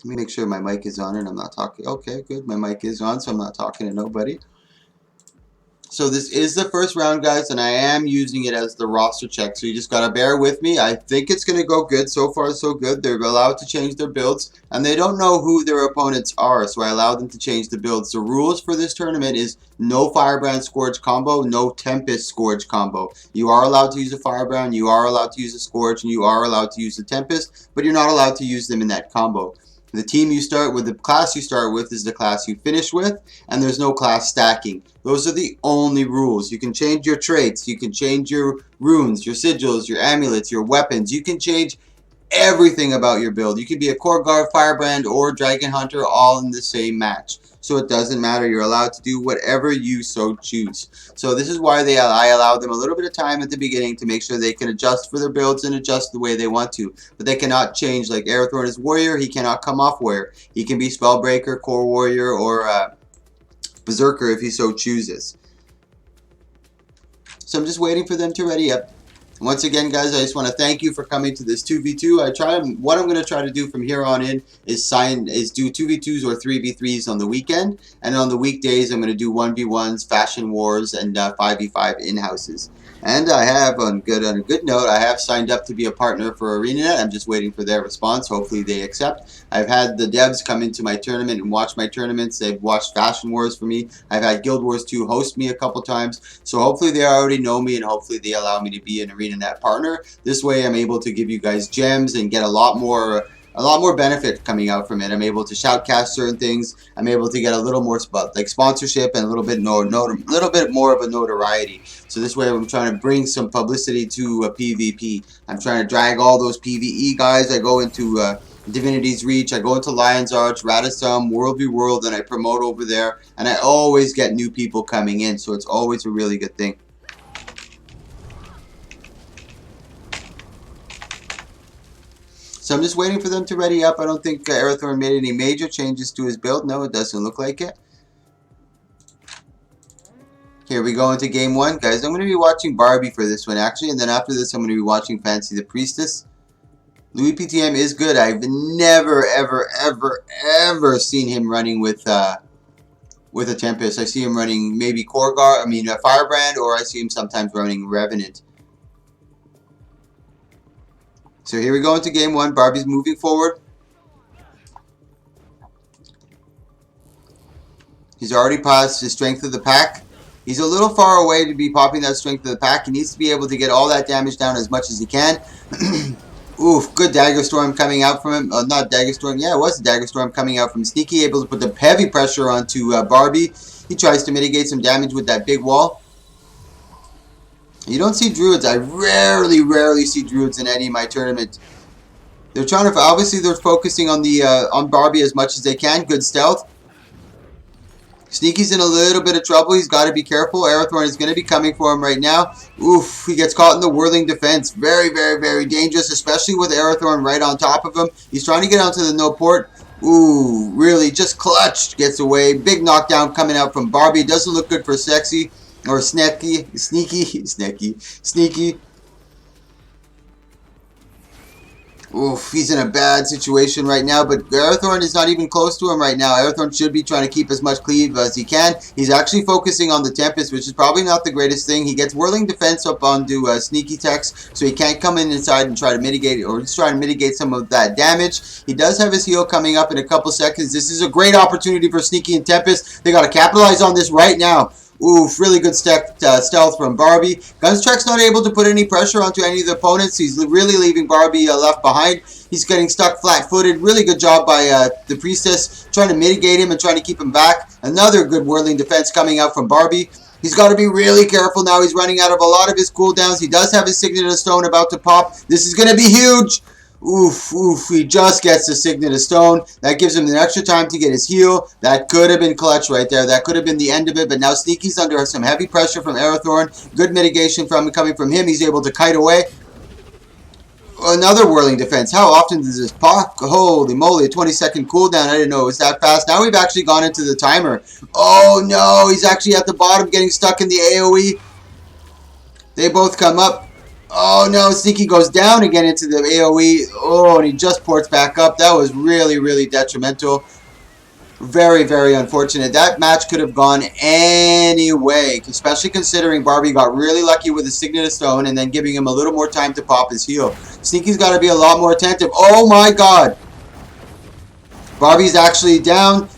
Let me make sure my mic is on and I'm not talking. Okay, good. My mic is on, so I'm not talking to nobody. So this is the first round, guys, and I am using it as the roster check. So you just gotta bear with me. I think it's gonna go good. So far, so good. They're allowed to change their builds, and they don't know who their opponents are, so I allow them to change the builds. The rules for this tournament is no Firebrand Scourge combo, no Tempest Scourge combo. You are allowed to use a Firebrand, you are allowed to use a Scourge, and you are allowed to use the Tempest, but you're not allowed to use them in that combo. The team you start with, the class you start with is the class you finish with, and there's no class stacking. Those are the only rules. You can change your traits, you can change your runes, your sigils, your amulets, your weapons. You can change everything about your build. You can be a Core Guard, Firebrand, or Dragon Hunter all in the same match. So it doesn't matter. You're allowed to do whatever you so choose. So this is why I allow them a little bit of time at the beginning to make sure they can adjust for their builds and adjust the way they want to. But they cannot change. Like Arathorn is Warrior, he cannot come off Warrior. He can be Spellbreaker, Core Warrior, or Berserker if he so chooses. So I'm just waiting for them to ready up. Once again, guys, I just want to thank you for coming to this 2v2. What I'm going to try to do from here on in is do 2v2s or 3v3s on the weekend, and on the weekdays I'm going to do 1v1s, Fashion Wars, and 5v5 in-houses. And I have, on a good note, I have signed up to be a partner for ArenaNet. I'm just waiting for their response. Hopefully they accept. I've had the devs come into my tournament and watch my tournaments. They've watched Fashion Wars for me. I've had Guild Wars 2 host me a couple times. So hopefully they already know me, and hopefully they allow me to be an ArenaNet partner. This way I'm able to give you guys gems and get a lot more benefit coming out from it. I'm able to shoutcast certain things. I'm able to get a little more sponsorship and a little bit more of a notoriety. So this way I'm trying to bring some publicity to PvP. I'm trying to drag all those PvE guys. I go into Divinity's Reach, I go into Lion's Arch, Radisum, World v World, and I promote over there. And I always get new people coming in, so it's always a really good thing. So I'm just waiting for them to ready up. I don't think Arathorn made any major changes to his build. No, it doesn't look like it. Here we go into game one. Guys, I'm going to be watching Barbie for this one, actually. And then after this, I'm going to be watching Fancy the Priestess. Louis PTM is good. I've never, ever, ever, ever seen him running with a Tempest. I see him running maybe Core Guard, a Firebrand, or I see him sometimes running Revenant. So here we go into game one. Barbie's moving forward. He's already passed his Strength of the Pack. He's a little far away to be popping that Strength of the Pack. He needs to be able to get all that damage down as much as he can. Oof, good Dagger Storm coming out from him. Not Dagger Storm. Yeah, it was a Dagger Storm coming out from Sneaky. Able to put the heavy pressure onto Barbie. He tries to mitigate some damage with that big wall. You don't see Druids. I rarely see Druids in any of my tournaments. They're trying to, obviously they're focusing on on Barbie as much as they can. Good stealth. Sneaky's in a little bit of trouble. He's got to be careful. Arathorn is going to be coming for him right now. Oof, he gets caught in the whirling defense. Very, very, very dangerous, especially with Arathorn right on top of him. He's trying to get onto the no port. Ooh, really just clutched. Gets away. Big knockdown coming out from Barbie. Doesn't look good for Sexy. Or Sneaky. Oof, he's in a bad situation right now, but Arathorn is not even close to him right now. Arathorn should be trying to keep as much cleave as he can. He's actually focusing on the Tempest, which is probably not the greatest thing. He gets whirling defense up onto Sneaky Tex, so he can't come in inside and try to mitigate it, or just try to mitigate some of that damage. He does have his heal coming up in a couple seconds. This is a great opportunity for Sneaky and Tempest. They got to capitalize on this right now. Oof, really good stealth from Barbie. Gunstreak's not able to put any pressure onto any of the opponents. He's really leaving Barbie left behind. He's getting stuck flat-footed. Really good job by the Priestess, trying to mitigate him and trying to keep him back. Another good whirling defense coming out from Barbie. He's got to be really careful now. He's running out of a lot of his cooldowns. He does have his Signet of Stone about to pop. This is going to be huge. Oof, he just gets the Signet of Stone. That gives him an extra time to get his heal. That could have been clutch right there. That could have been the end of it, but now Sneaky's under some heavy pressure from Arathorn. Good mitigation coming from him. He's able to kite away. Another whirling defense. How often does this pop? Holy moly, a 20-second cooldown. I didn't know it was that fast. Now we've actually gone into the timer. Oh no, he's actually at the bottom getting stuck in the AoE. They both come up. Oh no, Sneaky goes down again into the AoE. Oh, and he just ports back up. That was really, really detrimental. Very, very unfortunate. That match could have gone any way, especially considering Barbie got really lucky with the Signet of Stone and then giving him a little more time to pop his heal. Sneaky's got to be a lot more attentive. Oh my god! Barbie's actually down.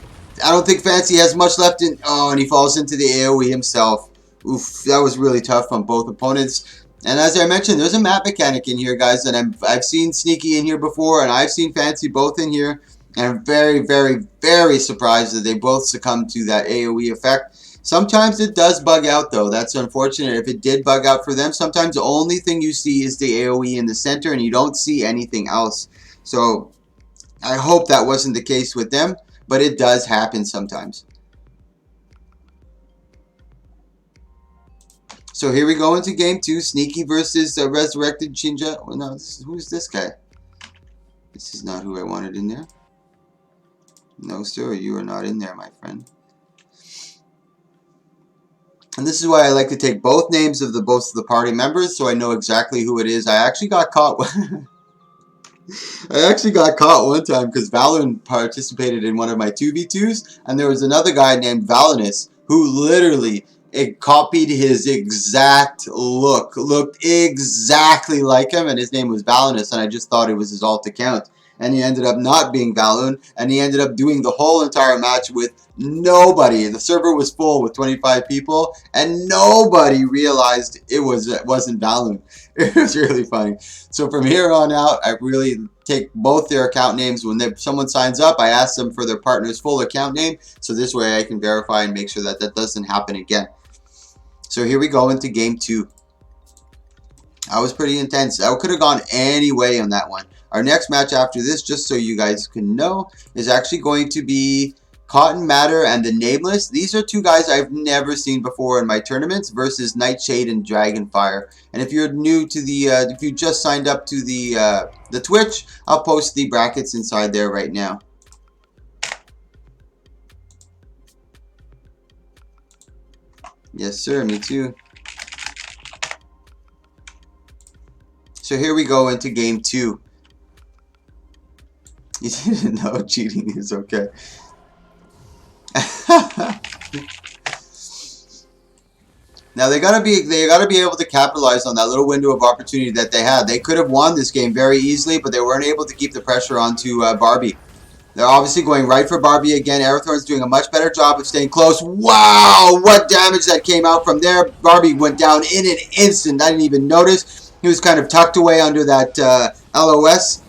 I don't think Fancy has much left in... Oh, and he falls into the AoE himself. Oof, that was really tough on both opponents. And as I mentioned, there's a map mechanic in here, guys. And I've seen Sneaky in here before, and I've seen Fancy both in here. And I'm very, very, very surprised that they both succumbed to that AoE effect. Sometimes it does bug out, though. That's unfortunate. If it did bug out for them, sometimes the only thing you see is the AoE in the center, and you don't see anything else. So I hope that wasn't the case with them, but it does happen sometimes. So here we go into game 2. Sneaky versus Resurrected Chinja. Oh, no, who's this guy? This is not who I wanted in there. No, sir, you are not in there, my friend. And this is why I like to take both names of both of the party members, so I know exactly who it is. I actually got caught. I actually got caught one time because Valorant participated in one of my 2v2s, and there was another guy named Valinus who literally copied his exact look, looked exactly like him, and his name was Valinus, and I just thought it was his alt account. And he ended up not being Valoon, and he ended up doing the whole entire match with nobody. The server was full with 25 people, and nobody realized it wasn't Valoon. It was really funny. So from here on out, I really take both their account names. When someone signs up, I ask them for their partner's full account name, so this way I can verify and make sure that that doesn't happen again. So here we go into game 2. That was pretty intense. I could have gone any way on that one. Our next match after this, just so you guys can know, is actually going to be Cotton Matter and the Nameless. These are two guys I've never seen before in my tournaments versus Nightshade and Dragonfire. And if you're new to the, if you just signed up to the Twitch, I'll post the brackets inside there right now. Yes, sir. Me too. So here we go into game 2. You didn't know cheating is okay. Now they gotta be able to capitalize on that little window of opportunity that they had. They could have won this game very easily, but they weren't able to keep the pressure onto Barbie. They're obviously going right for Barbie again. Aerothorn's doing a much better job of staying close. Wow, what damage that came out from there. Barbie went down in an instant. I didn't even notice. He was kind of tucked away under that LOS.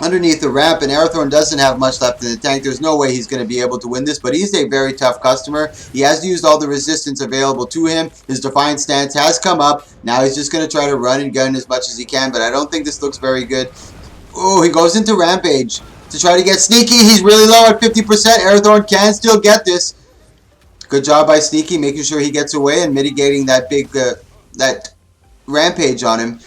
Underneath the ramp, and Aerothorn doesn't have much left in the tank. There's no way he's going to be able to win this, but he's a very tough customer. He has used all the resistance available to him. His Defiant stance has come up. Now he's just going to try to run and gun as much as he can, but I don't think this looks very good. Oh, he goes into Rampage to try to get Sneaky. He's really low at 50%. Aerothorn can still get this. Good job by Sneaky, making sure he gets away and mitigating that big, that Rampage on him.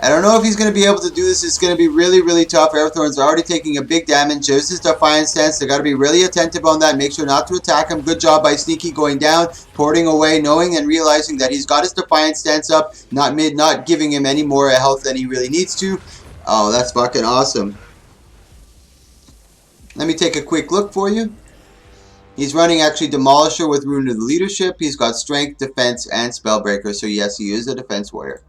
I don't know if he's going to be able to do this. It's going to be really, really tough. Aerothorn's already taking a big damage. There's his Defiant stance. They got to be really attentive on that. Make sure not to attack him. Good job by Sneaky going down, porting away, knowing and realizing that he's got his Defiant stance up, not giving him any more health than he really needs to. Oh, that's fucking awesome. Let me take a quick look for you. He's running actually Demolisher with Rune of the Leadership. He's got Strength, Defense, and Spellbreaker. So yes, he is a defense warrior.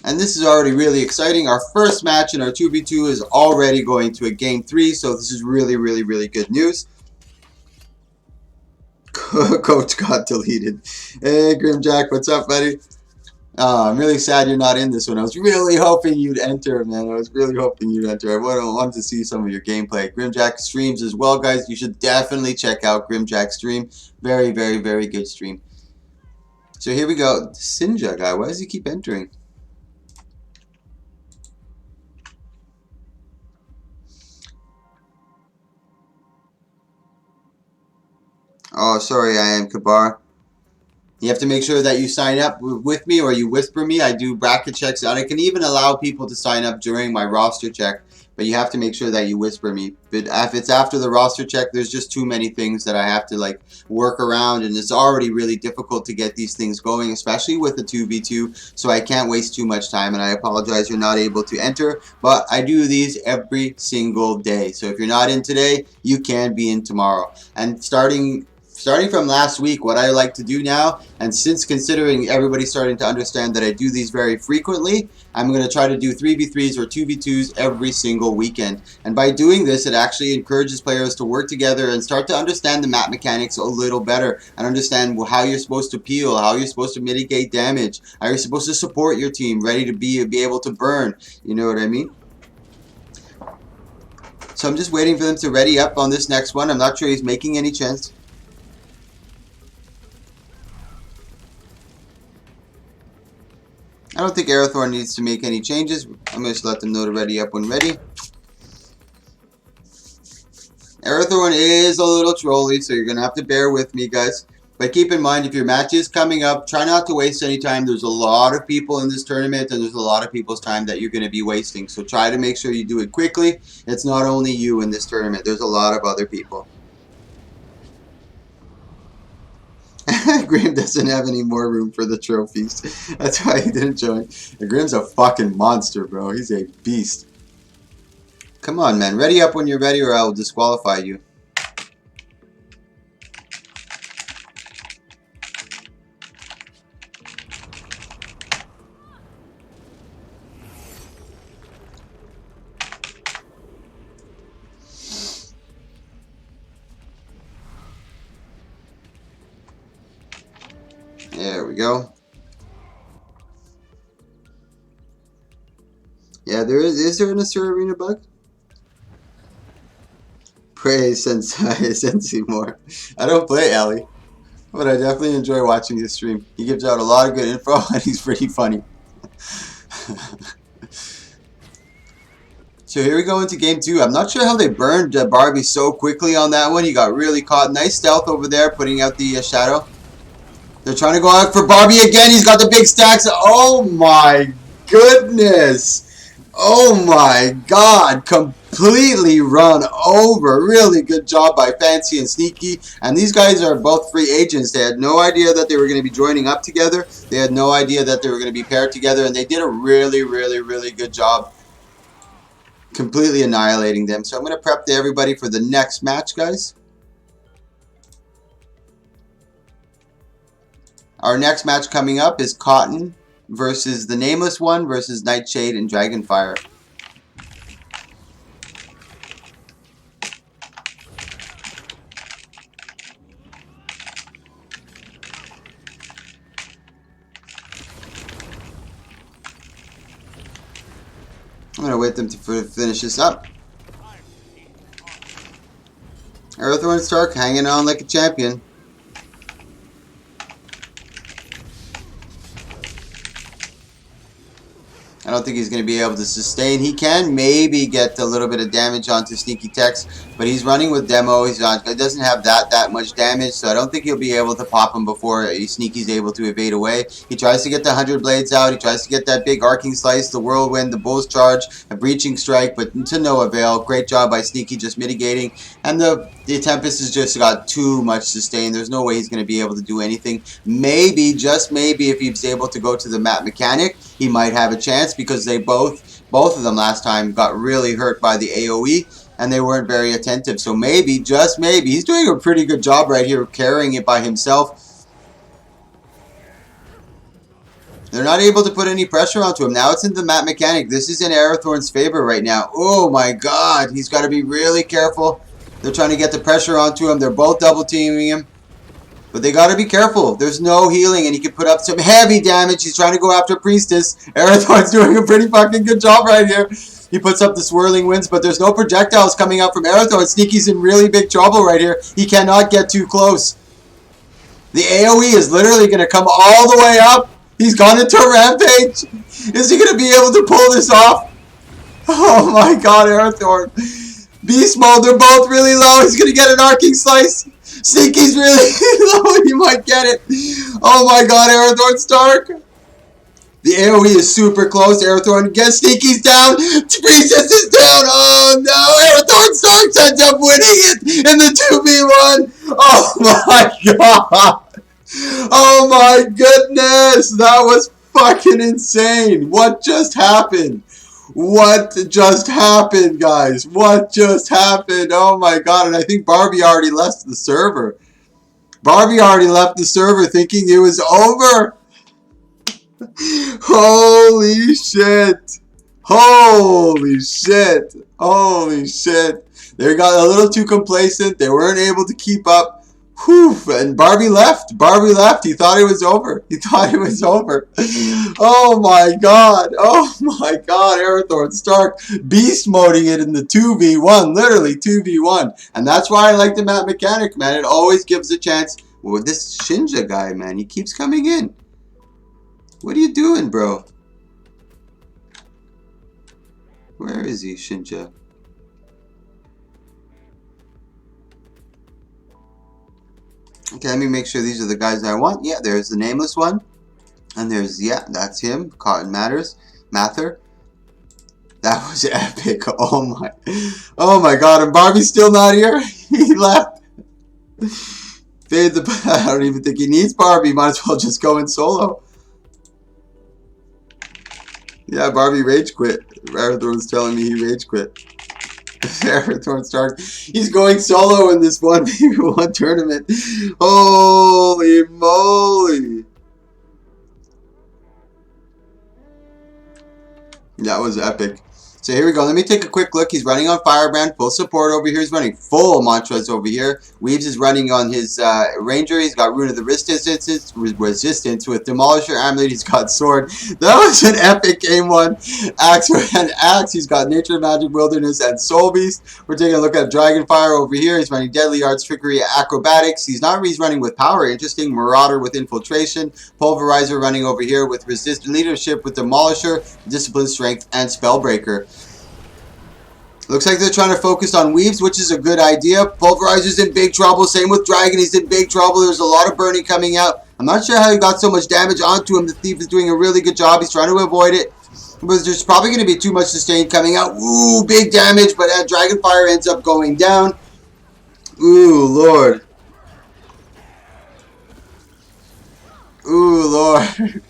And this is already really exciting. Our first match in our 2v2 is already going to a game 3, so this is really, really, really good news. Coach got deleted. Hey, Grimjack, what's up, buddy? I'm really sad you're not in this one. I was really hoping you'd enter, man. I was really hoping you'd enter. I wanted to see some of your gameplay. Grimjack streams as well, guys. You should definitely check out Grimjack's stream. Very, very, very good stream. So here we go. Sinja guy, why does he keep entering? Oh, sorry, I am Kabar. You have to make sure that you sign up with me or you whisper me. I do bracket checks, and I can even allow people to sign up during my roster check. But you have to make sure that you whisper me. But if it's after the roster check, there's just too many things that I have to like work around, and it's already really difficult to get these things going, especially with the 2v2. So I can't waste too much time, and I apologize you're not able to enter. But I do these every single day. So if you're not in today, you can be in tomorrow. And starting from last week, what I like to do now, and since considering everybody's starting to understand that I do these very frequently, I'm going to try to do 3v3s or 2v2s every single weekend. And by doing this, it actually encourages players to work together and start to understand the map mechanics a little better and understand how you're supposed to peel, how you're supposed to mitigate damage, how you're supposed to support your team, ready to be able to burn. You know what I mean? So I'm just waiting for them to ready up on this next one. I'm not sure he's making any chance. I don't think Arathorn needs to make any changes. I'm going to just let them know to ready up when ready. Arathorn is a little trolly, so you're going to have to bear with me, guys. But keep in mind, if your match is coming up, try not to waste any time. There's a lot of people in this tournament, and there's a lot of people's time that you're going to be wasting. So try to make sure you do it quickly. It's not only you in this tournament. There's a lot of other people. Grim doesn't have any more room for the trophies. That's why he didn't join. Grim's a fucking monster, bro. He's a beast. Come on, man. Ready up when you're ready or I'll disqualify you. There we go. Yeah, is there an Asura Arena bug? Praise Sensei, Sensei more. I don't play Ellie, but I definitely enjoy watching his stream. He gives out a lot of good info and he's pretty funny. So here we go into game 2. I'm not sure how they burned Barbie so quickly on that one. He got really caught. Nice stealth over there, putting out the shadow. They're trying to go out for Barbie again. He's got the big stacks. Oh my goodness. Oh my god. Completely run over. Really good job by Fancy and Sneaky. And these guys are both free agents. They had no idea that they were going to be joining up together. They had no idea that they were going to be paired together. And they did a really, really, really good job completely annihilating them. So I'm going to prep everybody for the next match, guys. Our next match coming up is Cotton versus the Nameless One versus Nightshade and Dragonfire. I'm going to wait them to finish this up. Arathorn Stark hanging on like a champion. I don't think he's going to be able to sustain. He can maybe get a little bit of damage onto Sneaky Tex, but he's running with Demo. He doesn't have that much damage, so I don't think he'll be able to pop him before Sneaky's able to evade away. He tries to get the 100 Blades out. He tries to get that big Arcing Slice, the Whirlwind, the Bull's Charge, a Breaching Strike, but to no avail. Great job by Sneaky just mitigating. And the Tempest has just got too much sustain. There's no way he's going to be able to do anything. Maybe, just maybe, if he's able to go to the map mechanic, he might have a chance, because they both of them last time got really hurt by the AoE and they weren't very attentive. So maybe, just maybe, he's doing a pretty good job right here carrying it by himself. They're not able to put any pressure onto him. Now it's in the map mechanic. This is in Arathorn's favor right now. Oh my god, he's got to be really careful. They're trying to get the pressure onto him. They're both double teaming him. But they gotta be careful. There's no healing, and he can put up some heavy damage. He's trying to go after Priestess. Arathorn's doing a pretty fucking good job right here. He puts up the swirling winds, but there's no projectiles coming out from Arathorn. Sneaky's in really big trouble right here. He cannot get too close. The AoE is literally going to come all the way up. He's gone into a rampage. Is he going to be able to pull this off? Oh my god, Arathorn. Beast Mode, they're both really low. He's going to get an Arcing Slice. Sneaky's really low. He might get it. Oh my god, Arathorn Stark! The AoE is super close. Arathorn gets Sneaky's down. Priestess is down. Oh no! Arathorn Stark ends up winning it in the 2v1. Oh my god! Oh my goodness! That was fucking insane. What just happened? What just happened, guys? What just happened? Oh my god! And I think Barbie already left the server. Barbie already left the server thinking it was over. Holy shit. Holy shit. Holy shit. They got a little too complacent. They weren't able to keep up. Whew. And Barbie left. Barbie left. He thought it was over. He thought it was over. Oh my god. Oh my god. Arathorn Stark beast moding it in the 2v1. Literally 2v1. And that's why I like the map mechanic, man. It always gives a chance. Well, this Shinja guy, man, he keeps coming in. What are you doing, bro? Where is he, Shinja? Okay, let me make sure these are the guys I want. Yeah, there's the nameless one. And there's, yeah, that's him. Cotton Mather. That was epic. Oh my god. And Barbie's still not here? He left. I don't even think he needs Barbie. Might as well just go in solo. Yeah, Barbie rage quit. Arathorn's telling me he rage quit. Arathorn Stark. He's going solo in this 1v1 tournament. Holy moly. That was epic. So here we go. Let me take a quick look. He's running on Firebrand. Full support over here. He's running full mantras over here. Weaves is running on his Ranger. He's got Rune of the Resistance with Demolisher Amulet. He's got Sword. That was an epic game one. Axe. He's got Nature, Magic, Wilderness, and Soul Beast. We're taking a look at Dragonfire over here. He's running Deadly Arts, Trickery, Acrobatics. He's running with Power. Interesting. Marauder with Infiltration. Pulverizer running over here with Leadership with Demolisher, Discipline, Strength, and Spellbreaker. Looks like they're trying to focus on Weaves, which is a good idea. Pulverizer's in big trouble. Same with Dragon. He's in big trouble. There's a lot of burning coming out. I'm not sure how he got so much damage onto him. The Thief is doing a really good job. He's trying to avoid it. But there's probably going to be too much sustain coming out. Ooh, big damage. But Dragonfire ends up going down. Ooh, Lord. Ooh, Lord.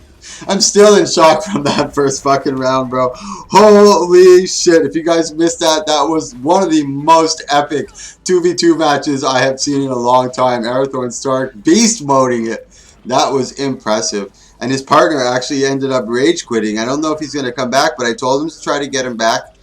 I'm still in shock from that first fucking round, bro. Holy shit. If you guys missed that, that was one of the most epic 2v2 matches I have seen in a long time. Arathorn Stark beast moding it. That was impressive. And his partner actually ended up rage quitting. I don't know if he's going to come back, but I told him to try to get him back.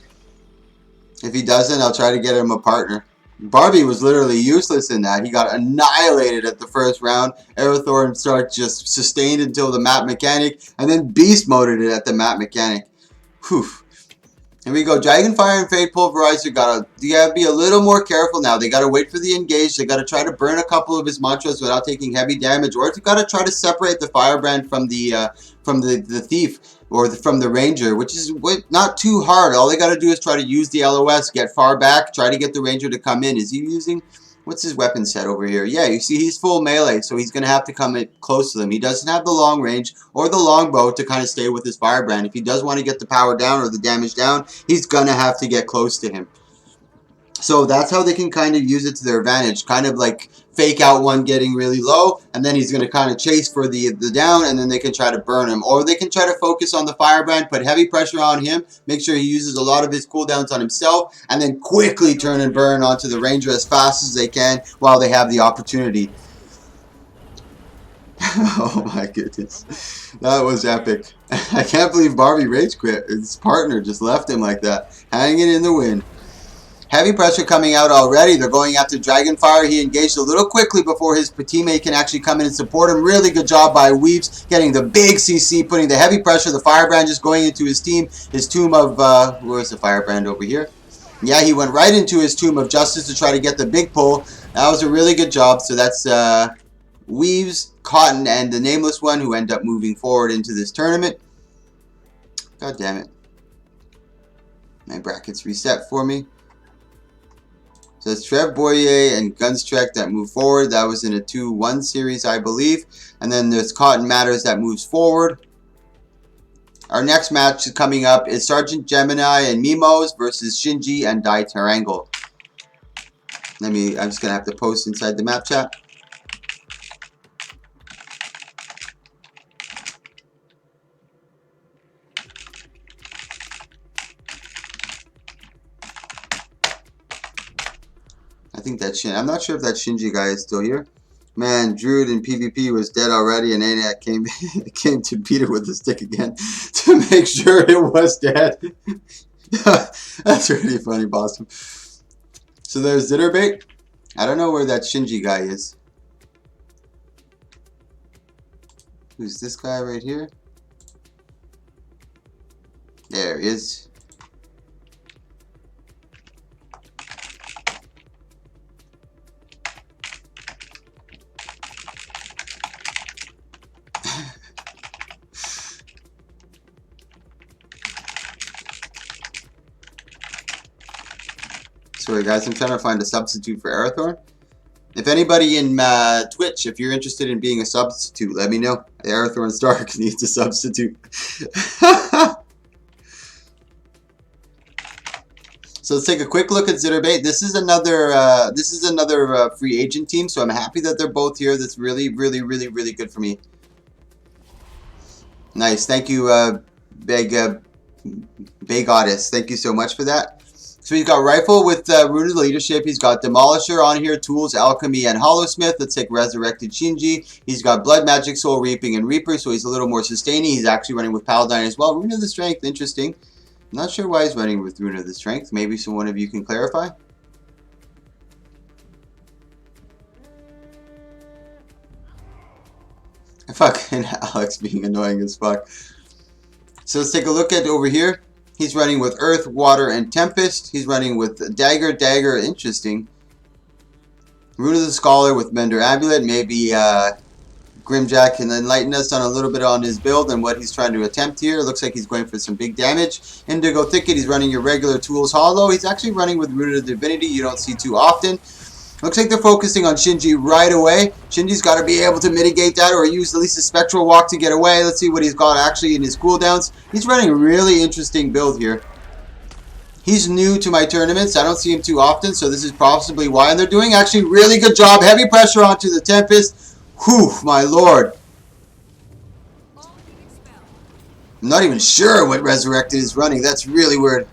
If he doesn't, I'll try to get him a partner. Barbie was literally useless in that. He got annihilated at the first round. Arathorn Stark just sustained until the map mechanic, and then beast moded it at the map mechanic. Whew. Here we go. Dragonfire and Fade Pulverizer gotta be a little more careful now. They gotta wait for the engage. They gotta try to burn a couple of his mantras without taking heavy damage, or they gotta try to separate the Firebrand from the Thief. Or from the Ranger, which is not too hard. All they got to do is try to use the LOS, get far back, try to get the Ranger to come in. Is he using... What's his weapon set over here? Yeah, you see he's full melee, so he's going to have to come in close to them. He doesn't have the long range or the longbow to kind of stay with his Firebrand. If he does want to get the power down or the damage down, he's going to have to get close to him. So that's how they can kind of use it to their advantage. Kind of like fake out one getting really low, and then he's going to kind of chase for the down, and then they can try to burn him. Or they can try to focus on the Firebrand, put heavy pressure on him, make sure he uses a lot of his cooldowns on himself, and then quickly turn and burn onto the Ranger as fast as they can while they have the opportunity. Oh my goodness. That was epic. I can't believe Barbie rage quit. His partner just left him like that, hanging in the wind. Heavy pressure coming out already. They're going after Dragonfire. He engaged a little quickly before his teammate can actually come in and support him. Really good job by Weaves getting the big CC, putting the heavy pressure. The Firebrand just going into his team. His Tomb of... where's the Firebrand over here? Yeah, he went right into his Tomb of Justice to try to get the big pull. That was a really good job. So that's Weaves, Cotton, and the Nameless one who end up moving forward into this tournament. God damn it. My brackets reset for me. So it's Trev Boyer and Gunstrek that move forward. That was in a 2-1 series, I believe. And then there's Cotton Matters that moves forward. Our next match coming up is Sergeant Gemini and Mimos versus Shinji and Dai Tarangle. I'm just going to have to post inside the map chat. I think that I'm not sure if that Shinji guy is still here. Man, Druid in PvP was dead already, and Aniac came to beat it with the stick again to make sure it was dead. That's really funny, Boston. So there's Zitterbait. I don't know where that Shinji guy is. Who's this guy right here? There he is. Sorry guys, I'm trying to find a substitute for Arathorn. If anybody in Twitch, if you're interested in being a substitute, let me know. Arathorn Stark needs a substitute. So let's take a quick look at Zitterbait. This is another free agent team, so I'm happy that they're both here. That's really good for me. Nice, thank you, Goddess. Thank you so much for that. So he's got Rifle with Rooted Leadership. He's got Demolisher on here, Tools, Alchemy, and Hollowsmith. Let's take Resurrected Shinji. He's got Blood Magic, Soul Reaping, and Reaper, so he's a little more sustaining. He's actually running with Paladin as well. Rune of the Strength, interesting. I'm not sure why he's running with Rune of the Strength. Maybe one of you can clarify. Fucking Alex being annoying as fuck. So let's take a look at over here. He's running with Earth, Water, and Tempest. He's running with Dagger, interesting. Rune of the Scholar with Mender Amulet. Maybe Grimjack can enlighten us on a little bit on his build and what he's trying to attempt here. Looks like he's going for some big damage. Indigo Thicket, he's running your regular Tools Hollow. He's actually running with Rune of Divinity. You don't see too often. Looks like they're focusing on Shinji right away. Shinji's got to be able to mitigate that or use at least a Spectral Walk to get away. Let's see what he's got actually in his cooldowns. He's running a really interesting build here. He's new to my tournaments. I don't see him too often, so this is possibly why. And they're doing actually really good job. Heavy pressure onto the Tempest. Whew, my lord. I'm not even sure what Resurrected is running. That's really weird.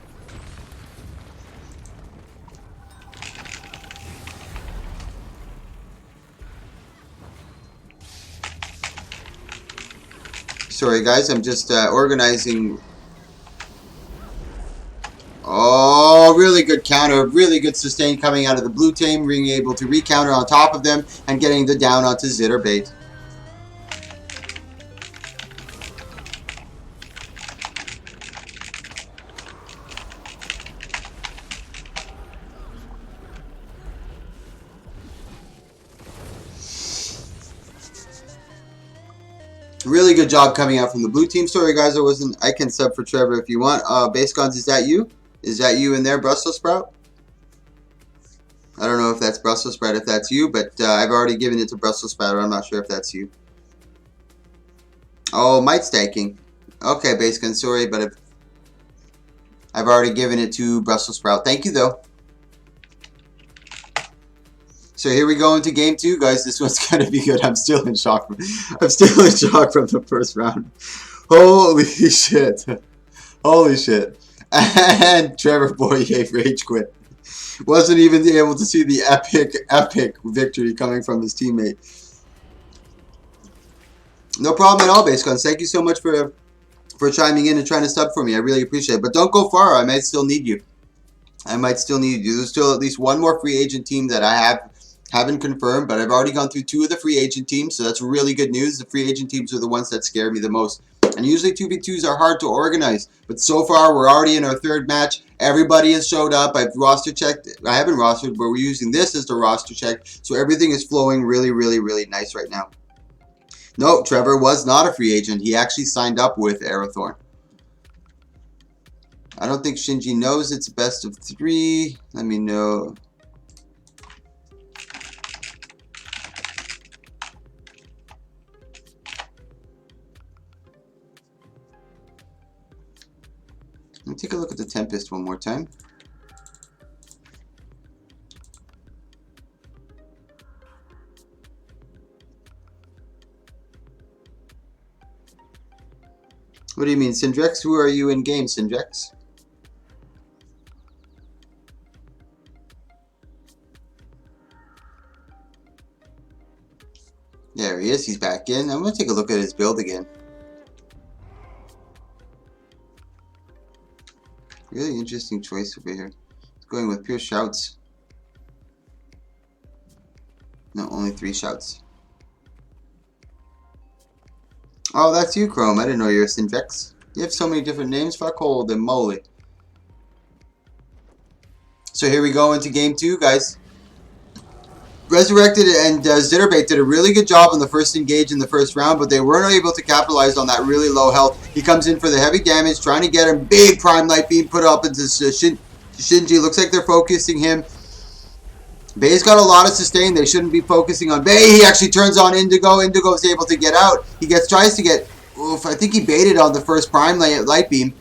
Sorry guys, I'm just organizing. Oh, really good counter, really good sustain coming out of the blue team, being able to recounter on top of them and getting the down onto Zitterbait. Really good job coming out from the blue team. Sorry guys, I can sub for Trevor if you want. Base Guns, is that you? Is that you in there, Brussels Sprout? I don't know if that's Brussels Sprout, if that's you, but I've already given it to Brussels Sprout. I'm not sure if that's you. Oh, Might Stacking. Okay, Base Guns, sorry, but I've already given it to Brussels Sprout. Thank you, though. So here we go into game 2, guys. This one's gonna be good. I'm still in shock. I'm still in shock from the first round. Holy shit! Holy shit! And Trevor Boyer rage quit. Wasn't even able to see the epic victory coming from his teammate. No problem at all, Base Guns. Thank you so much for chiming in and trying to sub for me. I really appreciate it. But don't go far. I might still need you. There's still at least one more free agent team that I haven't confirmed, but I've already gone through 2 of the free agent teams, so that's really good news. The free agent teams are the ones that scare me the most. And usually 2v2s are hard to organize, but so far we're already in our 3rd match. Everybody has showed up. I've roster checked. I haven't rostered, but we're using this as the roster check, so everything is flowing really nice right now. No, Trevor was not a free agent. He actually signed up with Arathorn. I don't think Shinji knows it's best of 3. Let me know. Tempest one more time. What do you mean, Syndrex? Who are you in game, Syndrex? There he is. He's back in. I'm going to take a look at his build again. Really interesting choice over here. He's going with pure shouts. No, only 3 shouts. Oh, that's you, Chrome. I didn't know you were Syndrex. You have so many different names. Fuck holy moly. So here we go into game 2, guys. Resurrected and Zitterbait did a really good job on the first engage in the first round, but they weren't able to capitalize on that really low health. He comes in for the heavy damage, trying to get him. Big Prime Light Beam put up into Shinji. Looks like they're focusing him. Bay's got a lot of sustain. They shouldn't be focusing on Bay. He actually turns on Indigo. Indigo is able to get out. He tries to get... Oof, I think he baited on the first Prime Light Beam.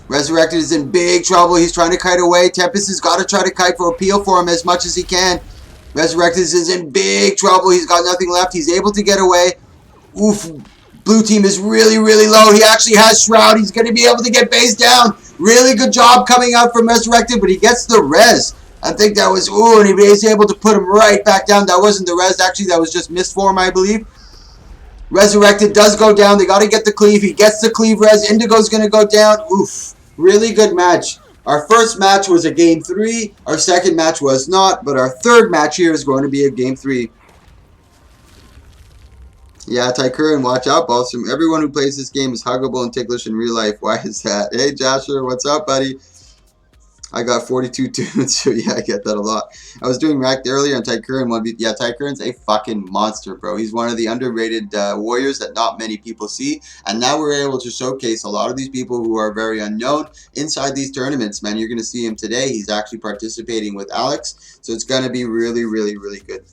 Resurrected is in big trouble. He's trying to kite away. Tempest has got to try to kite for appeal for him as much as he can. Resurrected is in big trouble. He's got nothing left. He's able to get away. Oof. Blue team is really, really low. He actually has Shroud. He's going to be able to get base down. Really good job coming out from Resurrected, but he gets the res. I think that was... Ooh, and he was able to put him right back down. That wasn't the res. Actually, that was just missed form, I believe. Resurrected does go down. They got to get the cleave. He gets the cleave res. Indigo's going to go down. Oof. Really good match. Our first match was a game 3. Our second match was not, but our third match here is going to be a game 3. Yeah, Tycoon, watch out, Balsam. Everyone who plays this game is huggable and ticklish in real life. Why is that? Hey, Joshua, what's up, buddy? I got 42 tunes, so yeah, I get that a lot. I was doing ranked earlier on Tycoon. Yeah, Tycoon's a fucking monster, bro. He's one of the underrated warriors that not many people see. And now we're able to showcase a lot of these people who are very unknown inside these tournaments, man. You're going to see him today. He's actually participating with Alex. So it's going to be really, really, really good.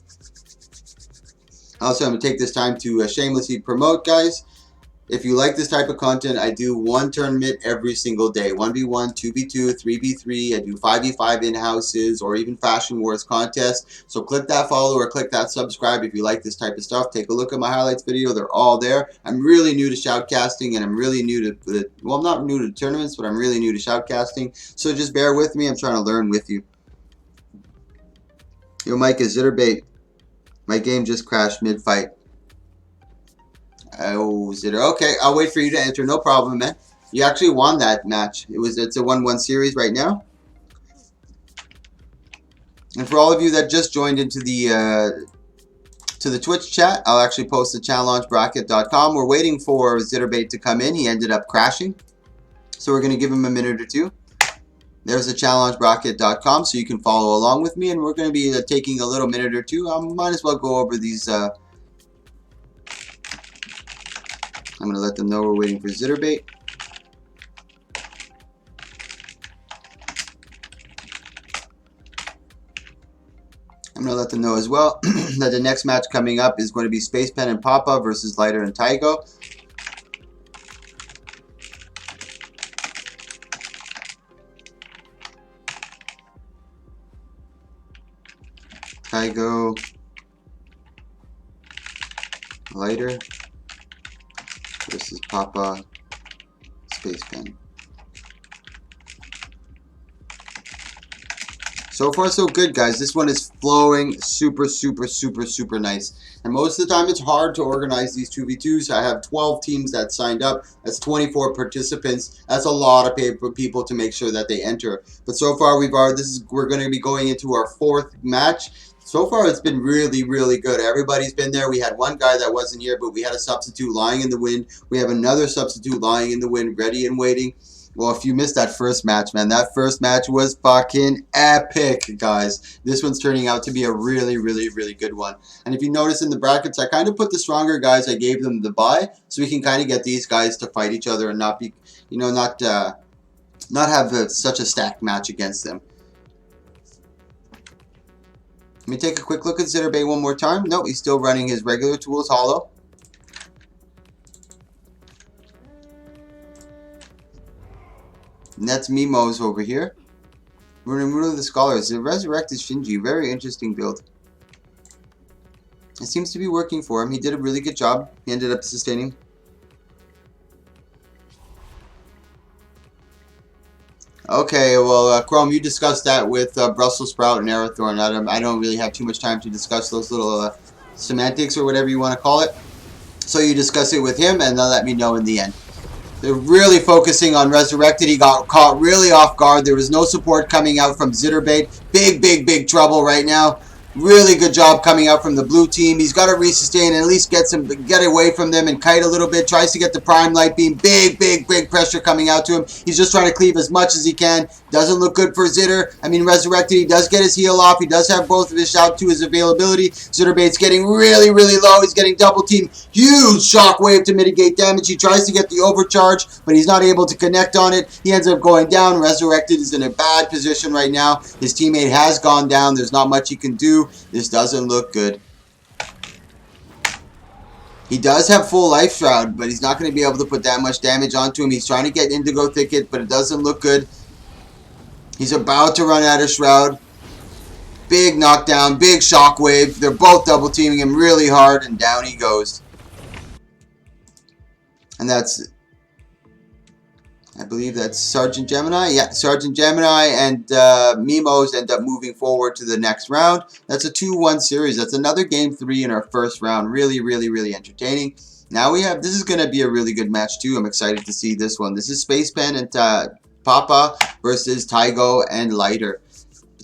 Also, I'm going to take this time to shamelessly promote, guys. If you like this type of content, I do one tournament every single day. 1v1, 2v2, 3v3. I do 5v5 in-houses or even Fashion Wars contests. So click that follow or click that subscribe if you like this type of stuff. Take a look at my highlights video. They're all there. I'm really new to shoutcasting and I'm really new to, well, I'm not new to tournaments, but I'm really new to shoutcasting. So just bear with me. I'm trying to learn with you. Yo, Mike, is Zitterbait. My game just crashed mid-fight. Oh, Zitter. Okay, I'll wait for you to enter. No problem, man. You actually won that match. It's a 1-1 series right now. And for all of you that just joined into the Twitch chat, I'll actually post the challongebracket.com. We're waiting for Zitterbait to come in. He ended up crashing. So we're going to give him a minute or two. There's the challengebracket.com, so you can follow along with me. And we're going to be taking a little minute or two. I might as well go over these... I'm going to let them know we're waiting for Zitterbait. I'm going to let them know as well that the next match coming up is going to be Space Pen and Papa versus Lighter and Tygo. Tygo, Lighter versus Papa, Space Pen. So far so good, guys. This one is flowing super, super, super, super nice. And most of the time it's hard to organize these 2v2s. I have 12 teams that signed up. That's 24 participants. That's a lot of people to make sure that they enter. But so far we're going to be going into our 4th match. So far, it's been really, really good. Everybody's been there. We had one guy that wasn't here, but we had a substitute lying in the wind. We have another substitute lying in the wind, ready and waiting. Well, if you missed that first match, man, that first match was fucking epic, guys. This one's turning out to be a really, really, really good one. And if you notice in the brackets, I kind of put the stronger guys. I gave them the bye, so we can kind of get these guys to fight each other and not be, you know, not have such a stacked match against them. Let me take a quick look at Zitterbait one more time. Nope, he's still running his regular tools hollow. And that's Mimo's over here. We're in the middle of the Scholars. The Resurrected Shinji. Very interesting build. It seems to be working for him. He did a really good job. He ended up sustaining. Okay, well, Chrome, you discussed that with Brussels Sprout and Arathorn. I don't really have too much time to discuss those little semantics or whatever you want to call it. So you discuss it with him, and they'll let me know in the end. They're really focusing on Resurrected. He got caught really off guard. There was no support coming out from Zitterbait. Big trouble right now. Really good job coming out from the blue team. He's got to resustain and at least get away from them and kite a little bit. Tries to get the prime light beam. Big pressure coming out to him. He's just trying to cleave as much as he can. Doesn't look good for Zitter. I mean, Resurrected, he does get his heal off. He does have both of his shout to his availability. Zitterbait's getting really low. He's getting double team. Huge shockwave to mitigate damage. He tries to get the overcharge, but he's not able to connect on it. He ends up going down. Resurrected is in a bad position right now. His teammate has gone down. There's not much he can do. This doesn't look good. He does have full life shroud, but he's not going to be able to put that much damage onto him. He's trying to get Indigo Thicket, but it doesn't look good. He's about to run out of shroud. Big knockdown, big shockwave. They're both double teaming him really hard, and down he goes. And that's, I believe that's Sergeant Gemini. Yeah, Sergeant Gemini and Mimos end up moving forward to the next round. That's a 2-1 series. That's another game 3 in our first round. Really entertaining. Now we have, this is going to be a really good match too. I'm excited to see this one. This is Space Pen and Papa versus Tygo and Lighter.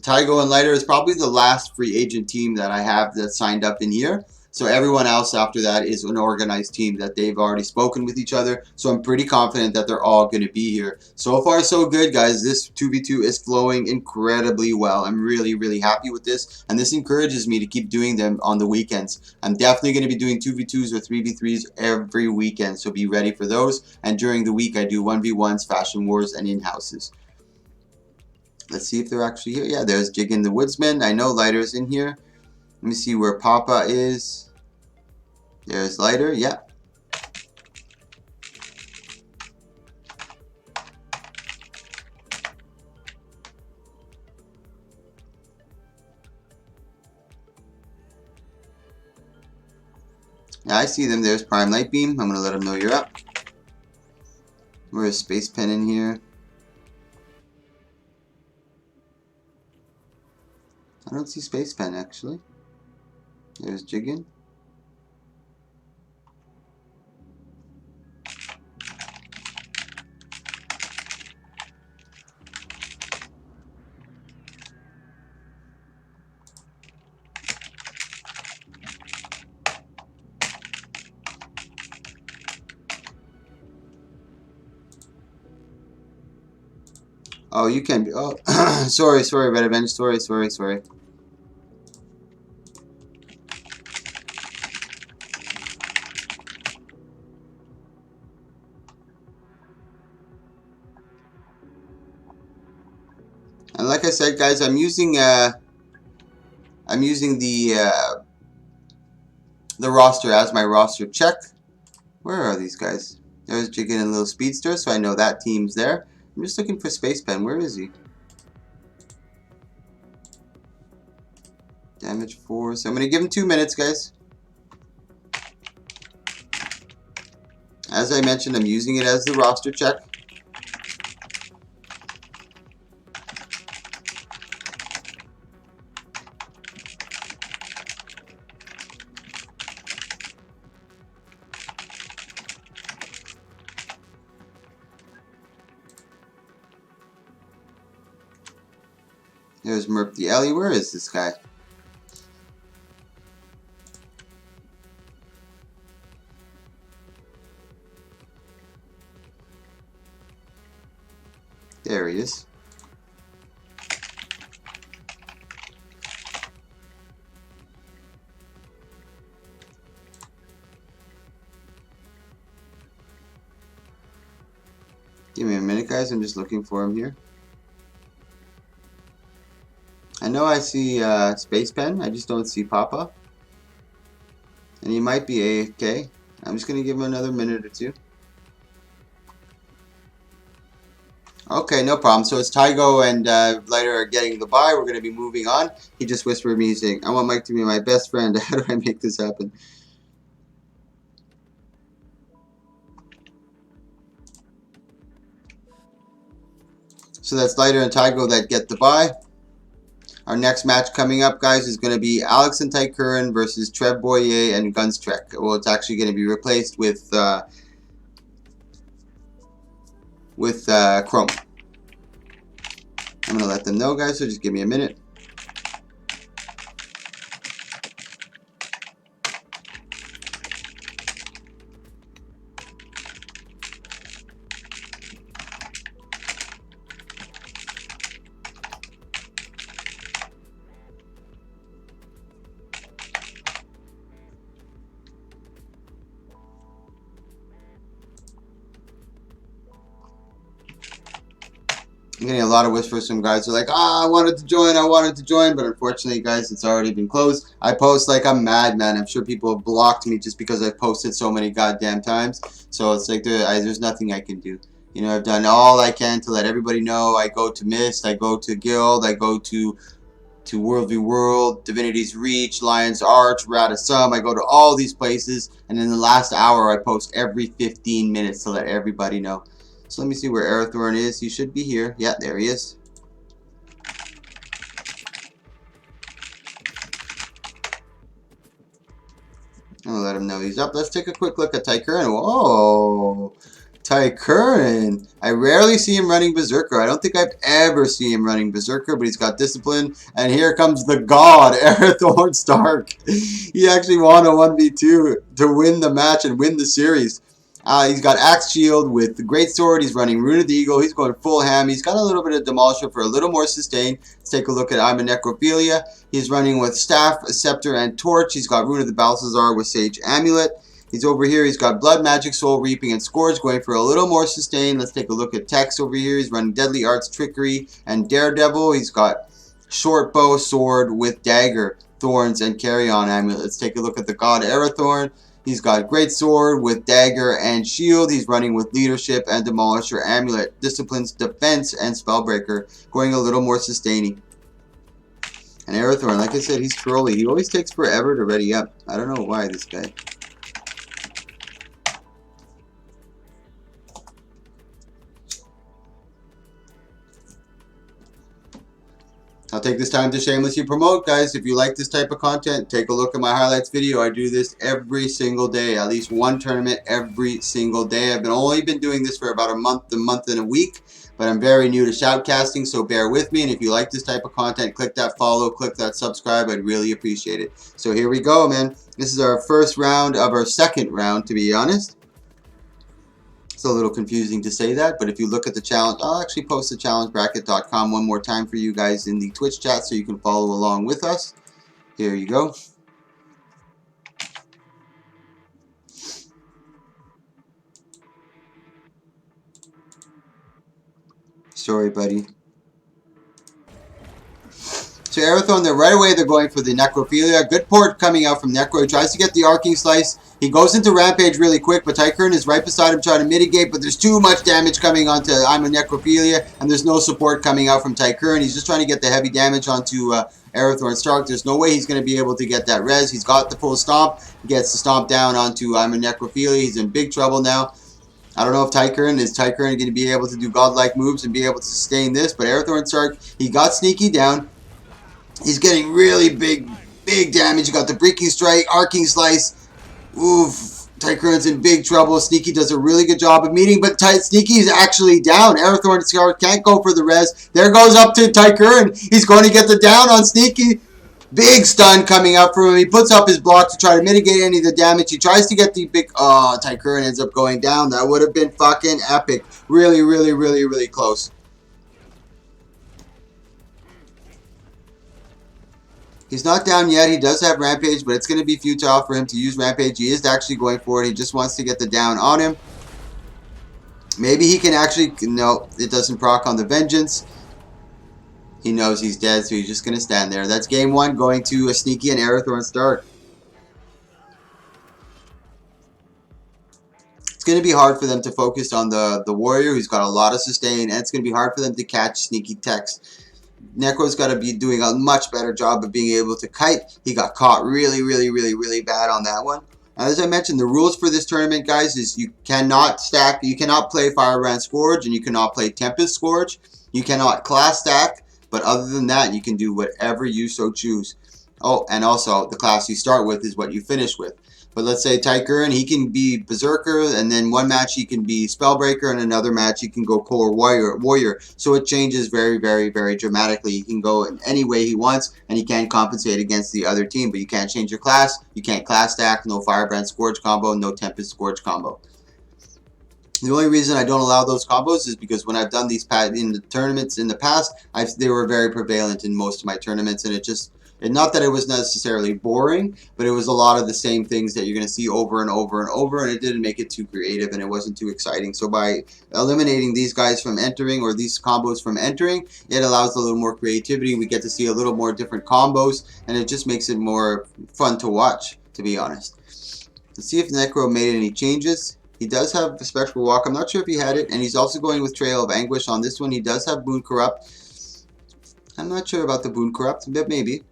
Tygo and Lighter is probably the last free agent team that I have that signed up in here. So everyone else after that is an organized team that they've already spoken with each other. So I'm pretty confident that they're all going to be here. So far, so good, guys. This 2v2 is flowing incredibly well. I'm really happy with this. And this encourages me to keep doing them on the weekends. I'm definitely going to be doing 2v2s or 3v3s every weekend. So be ready for those. And during the week, I do 1v1s, Fashion Wars, and in-houses. Let's see if they're actually here. Yeah, there's Jiggin the Woodsman. I know Lighter's in here. Let me see where Papa is. There's Lighter. Yeah. Yeah, I see them. There's Prime Light Beam. I'm going to let them know you're up. Where's Space Pen in here? I don't see Space Pen, actually. There's Jiggin. Oh, you can be. Oh, sorry, Red Avenge. Sorry. And like I said, guys, I'm using the roster as my roster check. Where are these guys? There's Jiggin and Little Speedster, so I know that team's there. I'm just looking for Space Pen. Where is he? Damage 4. So I'm going to give him 2 minutes, guys. As I mentioned, I'm using it as the roster check. There's Merp the Alley. Where is this guy? There he is. Give me a minute, guys. I'm just looking for him here. I know I see Space Pen. I just don't see Papa. And he might be AFK. I'm just going to give him another minute or two. Okay, no problem. So it's Tygo and Lighter are getting the bye. We're going to be moving on. He just whispered me saying, I want Mike to be my best friend. How do I make this happen? So that's Lighter and Tygo that get the bye. Our next match coming up, guys, is going to be Alex and Tycurin versus Trev Boyer and Gunstrek. Well, it's actually going to be replaced with Chrome. I'm going to let them know, guys, so just give me a minute. I'm getting a lot of whispers from guys who are like, I wanted to join, but unfortunately, guys, it's already been closed. I post like I'm mad, man. I'm sure people have blocked me just because I've posted so many goddamn times. So it's like there's nothing I can do. You know, I've done all I can to let everybody know. I go to Mist, I go to Guild, I go to World v World, Divinity's Reach, Lion's Arch, Rata Sum. I go to all these places, and in the last hour, I post every 15 minutes to let everybody know. So let me see where Arathorn is. He should be here. Yeah, there he is. I'm going to let him know he's up. Let's take a quick look at Tycurin. Whoa. Tycurin. I rarely see him running Berserker. I don't think I've ever seen him running Berserker, but he's got discipline. And here comes the god, Arathorn Stark. He actually won a 1v2 to win the match and win the series. He's got Axe Shield with the Great Sword. He's running Rune of the Eagle. He's going full ham. He's got a little bit of Demolisher for a little more sustain. Let's take a look at I'm a Necrophilia. He's running with Staff, Scepter, and Torch. He's got Rune of the Balthazar with Sage Amulet. He's over here. He's got Blood, Magic, Soul, Reaping, and Scourge going for a little more sustain. Let's take a look at Tex over here. He's running Deadly Arts, Trickery, and Daredevil. He's got Short Bow, Sword with Dagger, Thorns, and Carry-On Amulet. Let's take a look at the God Arathorn. He's got Great Sword with Dagger and Shield. He's running with Leadership and Demolisher Amulet. Disciplines, Defense, and Spellbreaker. Going a little more sustaining. And Arathorn, like I said, he's trolly. He always takes forever to ready up. I don't know why, this guy. I'll take this time to shamelessly promote, guys. If you like this type of content, take a look at my highlights video. I do this every single day, at least one tournament every single day. I've only been doing this for about a month and a week, but I'm very new to shoutcasting, so bear with me. And if you like this type of content, click that follow, click that subscribe. I'd really appreciate it. So here we go, man. This is our first round of our second round, to be honest. It's a little confusing to say that, but if you look at the challenge, I'll actually post the challengebracket.com one more time for you guys in the Twitch chat so you can follow along with us. Here you go. Sorry, buddy. So Arathorn, right away they're going for the Necrophilia. Good port coming out from Necro. He tries to get the Arcing Slice. He goes into Rampage really quick, but Tycurin is right beside him trying to mitigate, but there's too much damage coming onto I'm a Necrophilia, and there's no support coming out from Tycurin. He's just trying to get the heavy damage onto Arathorn Stark. There's no way he's going to be able to get that res. He's got the full stomp. He gets the stomp down onto I'm a Necrophilia. He's in big trouble now. I don't know if Tycurin going to be able to do godlike moves and be able to sustain this, but Arathorn Stark, he got sneaky down. He's getting really big damage. You got the Breaking Strike, Arcing Slice. Oof. Tycurin's in big trouble. Sneaky does a really good job of meeting, but Sneaky is actually down. Arathorn can't go for the res. There goes up to Tycurin. He's going to get the down on Sneaky. Big stun coming up from him. He puts up his block to try to mitigate any of the damage. He tries to get the big... Oh, Tycurin ends up going down. That would have been fucking epic. Really, really, really, really close. He's not down yet. He does have Rampage, but it's going to be futile for him to use Rampage. He is actually going for it. He just wants to get the down on him. Maybe he can actually... No, it doesn't proc on the Vengeance. He knows he's dead, so he's just going to stand there. That's game one going to a Sneaky and Arathorn Stark. It's going to be hard for them to focus on the warrior who's got a lot of sustain, and it's going to be hard for them to catch sneaky techs. Necro's got to be doing a much better job of being able to kite. He got caught really bad on that one. As I mentioned, the rules for this tournament, guys, is you cannot stack, you cannot play Firebrand Scourge, and you cannot play Tempest Scourge. You cannot class stack, but other than that, you can do whatever you so choose. Oh, and also, the class you start with is what you finish with. But let's say Tycoon, he can be Berserker, and then one match he can be Spellbreaker, and another match he can go Core Warrior. So it changes very dramatically. He can go in any way he wants, and he can compensate against the other team. But you can't change your class. You can't class stack. No Firebrand Scourge combo. No Tempest Scourge combo. The only reason I don't allow those combos is because when I've done these in the tournaments in the past, they were very prevalent in most of my tournaments, and not that it was necessarily boring, but it was a lot of the same things that you're going to see over and over and over, and it didn't make it too creative, and it wasn't too exciting. So by eliminating these guys from entering, or these combos from entering, it allows a little more creativity. We get to see a little more different combos, and it just makes it more fun to watch, to be honest. Let's see if Necro made any changes. He does have a Spectral Walk. I'm not sure if he had it, and he's also going with Trail of Anguish on this one. He does have Boon Corrupt. I'm not sure about the Boon Corrupt, but maybe.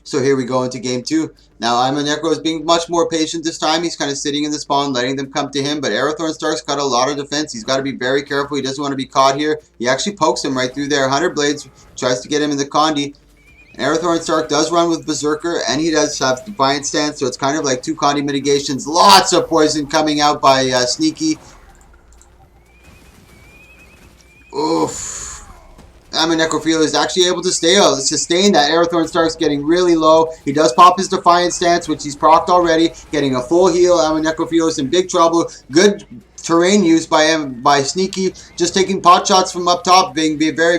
So here we go into game 2. Now Necro is being much more patient this time. He's kind of sitting in the spawn, letting them come to him. But Arathorn Stark's got a lot of defense. He's got to be very careful. He doesn't want to be caught here. He actually pokes him right through there. 100 Blades tries to get him in the Condi. And Arathorn Stark does run with Berserker, and he does have Defiant Stance, so it's kind of like 2 Condi mitigations. Lots of poison coming out by Sneaky. Oof. Necrophilia is actually able to sustain that. Arathorn Stark's getting really low. He does pop his Defiant Stance, which he's procced already, getting a full heal. Necrophilia is in big trouble. Good terrain use by Sneaky, just taking pot shots from up top, being very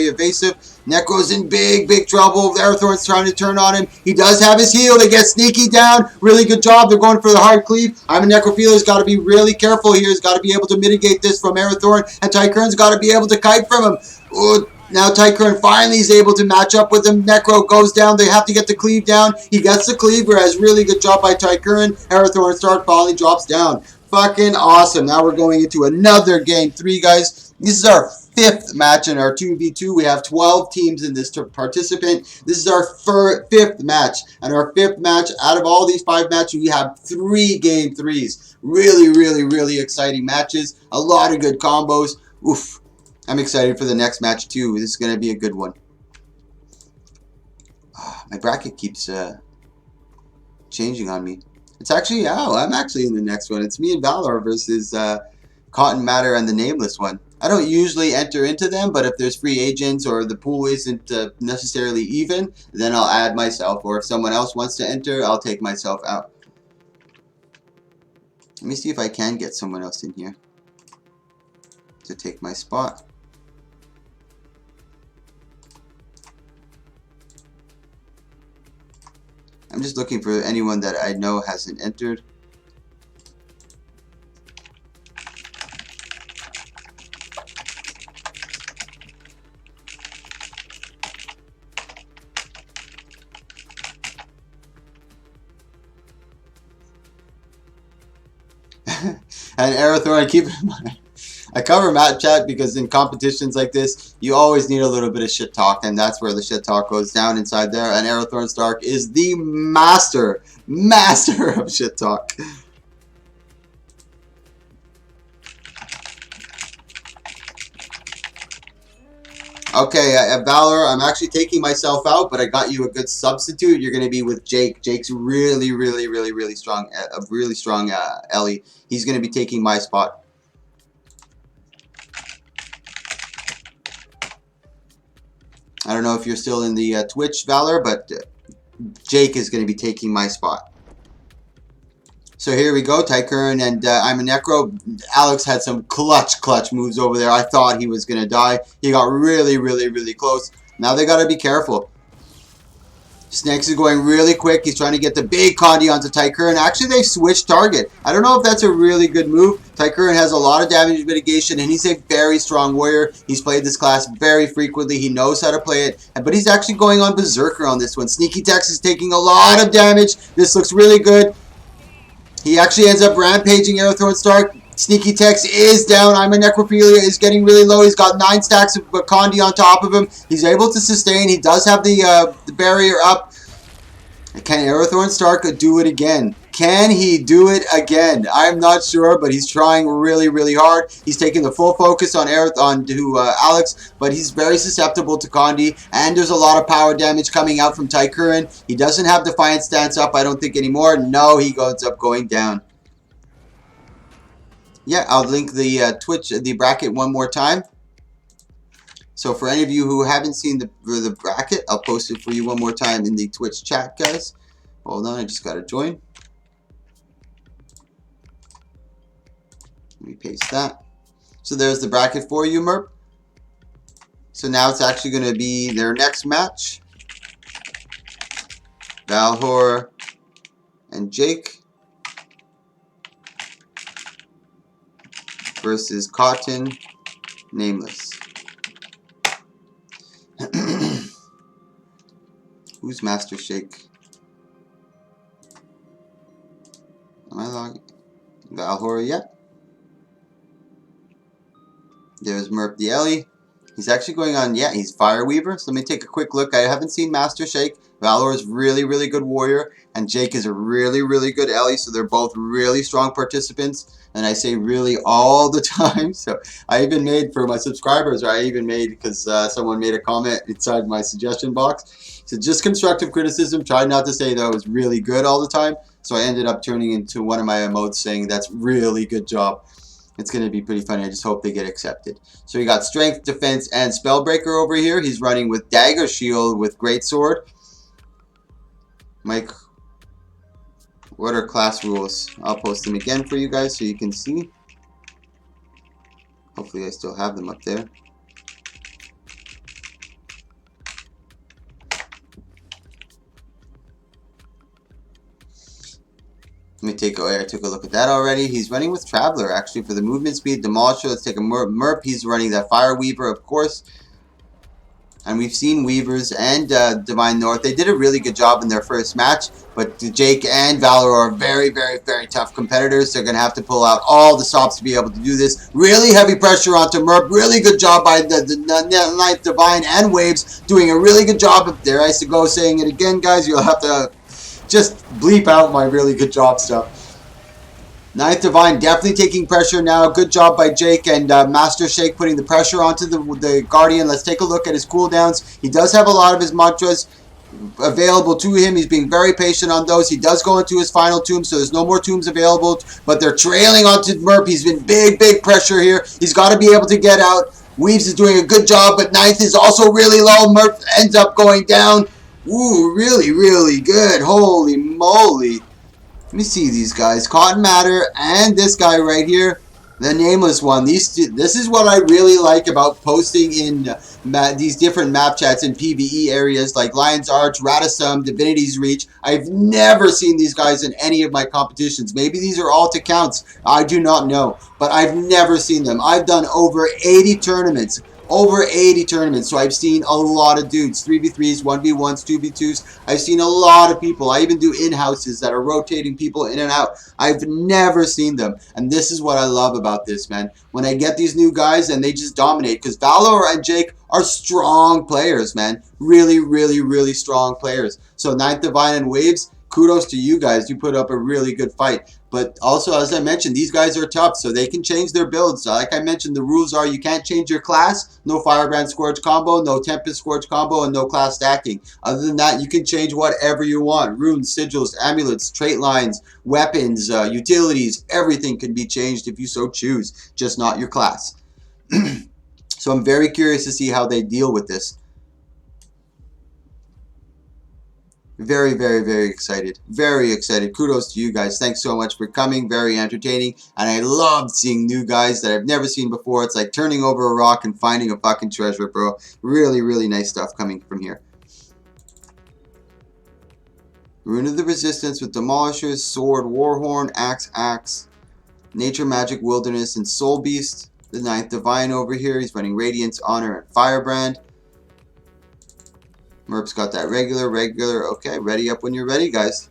evasive. Necro's in big trouble. Arathorn's trying to turn on him. He does have his heal. They get Sneaky down. Really good job. They're going for the hard cleave. Necrophilia's got to be really careful here. He's got to be able to mitigate this from Arathorn, and Tycoon's got to be able to kite from him. Ooh. Now Tycoon finally is able to match up with him. Necro goes down. They have to get the cleave down. He gets the cleave, whereas really good job by Tycoon. Arathorn Stark finally drops down. Fucking awesome. Now we're going into another game 3, guys. This is our 5th match in our 2v2. We have 12 teams in this participant. This is our 5th match. And our 5th match, out of all these 5 matches, we have 3 game 3s. Really exciting matches. A lot of good combos. Oof. I'm excited for the next match too. This is going to be a good one. My bracket keeps changing on me. It's actually, I'm actually in the next one. It's me and Valor versus Cotton Matter and the Nameless one. I don't usually enter into them, but if there's free agents or the pool isn't necessarily even, then I'll add myself. Or if someone else wants to enter, I'll take myself out. Let me see if I can get someone else in here to take my spot. I'm just looking for anyone that I know hasn't entered. And Arathorn, keep in mind, I cover Matt Chat because in competitions like this, you always need a little bit of shit talk, and that's where the shit talk goes down inside there. And Arathorn Stark is the master of shit talk. Okay, Valor, I'm actually taking myself out, but I got you a good substitute. You're going to be with Jake. Jake's really strong, a really strong Ellie. He's going to be taking my spot. I don't know if you're still in the Twitch, Valor, but Jake is going to be taking my spot. So here we go, Tycoon and I'm a Necro. Alex had some clutch moves over there. I thought he was going to die. He got really close. Now they got to be careful. Snakes is going really quick. He's trying to get the big Condi onto Tycoon. Actually, they switched target. I don't know if that's a really good move. Tycoon has a lot of damage mitigation, and he's a very strong warrior. He's played this class very frequently. He knows how to play it, but he's actually going on Berserker on this one. Sneaky Tex is taking a lot of damage. This looks really good. He actually ends up rampaging Aerothorn Stark. Sneaky Tex is down. I'm a Necrophilia is getting really low. He's got 9 stacks of Condi on top of him. He's able to sustain. He does have the barrier up. Can Aerothorn Stark do it again? Can he do it again? I'm not sure, but he's trying really, really hard. He's taking the full focus on Alex, but he's very susceptible to Condi, and there's a lot of power damage coming out from Tycurin. He doesn't have Defiant stance up, I don't think, anymore. No, he ends up going down. Yeah, I'll link the the bracket one more time. So for any of you who haven't seen the bracket, I'll post it for you one more time in the Twitch chat, guys. Hold on, I just got to join. Let me paste that. So there's the bracket for you, Merp. So now it's actually going to be their next match. Valhor and Jake versus Cotton Nameless. Who's Master Shake? Am I logging? Valhor yet? There's Merp the Ellie. He's actually going on, yeah, he's Fireweaver. So let me take a quick look. I haven't seen Master Shake. Valor is really, really good warrior. And Jake is a really, really good Ellie. So they're both really strong participants. And I say really all the time. So I even made, for my subscribers, or I even made, because someone made a comment inside my suggestion box. So just constructive criticism. Tried not to say that I was really good all the time. So I ended up turning into one of my emotes saying that's really good job. It's going to be pretty funny. I just hope they get accepted. So we got Strength, Defense, and Spellbreaker over here. He's running with Dagger Shield with Greatsword. Mike, what are class rules? I'll post them again for you guys so you can see. Hopefully I still have them up there. Let me take, I took a look at that already. He's running with Traveler, actually, for the movement speed. Demolisher, let's take a Merp. He's running that Fire Weaver, of course. And we've seen Weavers and Divine North. They did a really good job in their first match. But Jake and Valor are very, very, very tough competitors. They're going to have to pull out all the stops to be able to do this. Really heavy pressure onto Merp. Really good job by the Ninth Divine and Waves. Doing a really good job of, dare I go saying it again, guys. You'll have to just bleep out my really good job stuff. Ninth Divine definitely taking pressure now. Good job by Jake and Master Shake putting the pressure onto the Guardian. Let's take a look at his cooldowns. He does have a lot of his mantras available to him. He's being very patient on those. He does go into his final tomb, so there's no more tombs available, but they're trailing onto Merp. He's been big pressure here. He's got to be able to get out. Weaves is doing a good job, but Ninth is also really low. Merp ends up going down. Ooh, really, really good. Holy moly. Let me see these guys. Cotton Matter and this guy right here, the Nameless one. This is what I really like about posting in these different map chats in PvE areas like Lion's Arch, Radisum, Divinity's Reach. I've never seen these guys in any of my competitions. Maybe these are all to counts. I do not know. But I've never seen them. I've done over 80 tournaments. Over 80 tournaments, so I've seen a lot of dudes, 3v3s, 1v1s, 2v2s. I've seen a lot of people. I even do in-houses that are rotating people in and out. I've never seen them, and this is what I love about this, man. When I get these new guys and they just dominate, because Valor and Jake are strong players, man. Really, really, really strong players. So Ninth Divine and Waves, kudos to you guys. You put up a really good fight. But also, as I mentioned, these guys are tough, so they can change their builds. Like I mentioned, the rules are you can't change your class, no Firebrand Scourge combo, no Tempest Scourge combo, and no class stacking. Other than that, you can change whatever you want. Runes, sigils, amulets, trait lines, weapons, utilities, everything can be changed if you so choose, just not your class. So I'm very curious to see how they deal with this. Very, very, very excited. Very excited. Kudos to you guys. Thanks so much for coming. Very entertaining. And I love seeing new guys that I've never seen before. It's like turning over a rock and finding a fucking treasure, bro. Really, really nice stuff coming from here. Rune of the Resistance with Demolishers, Sword, Warhorn, Axe, Nature, Magic, Wilderness, and Soul Beast. The Ninth Divine over here. He's running Radiance, Honor, and Firebrand. Merp's got that regular. Okay, ready up when you're ready, guys.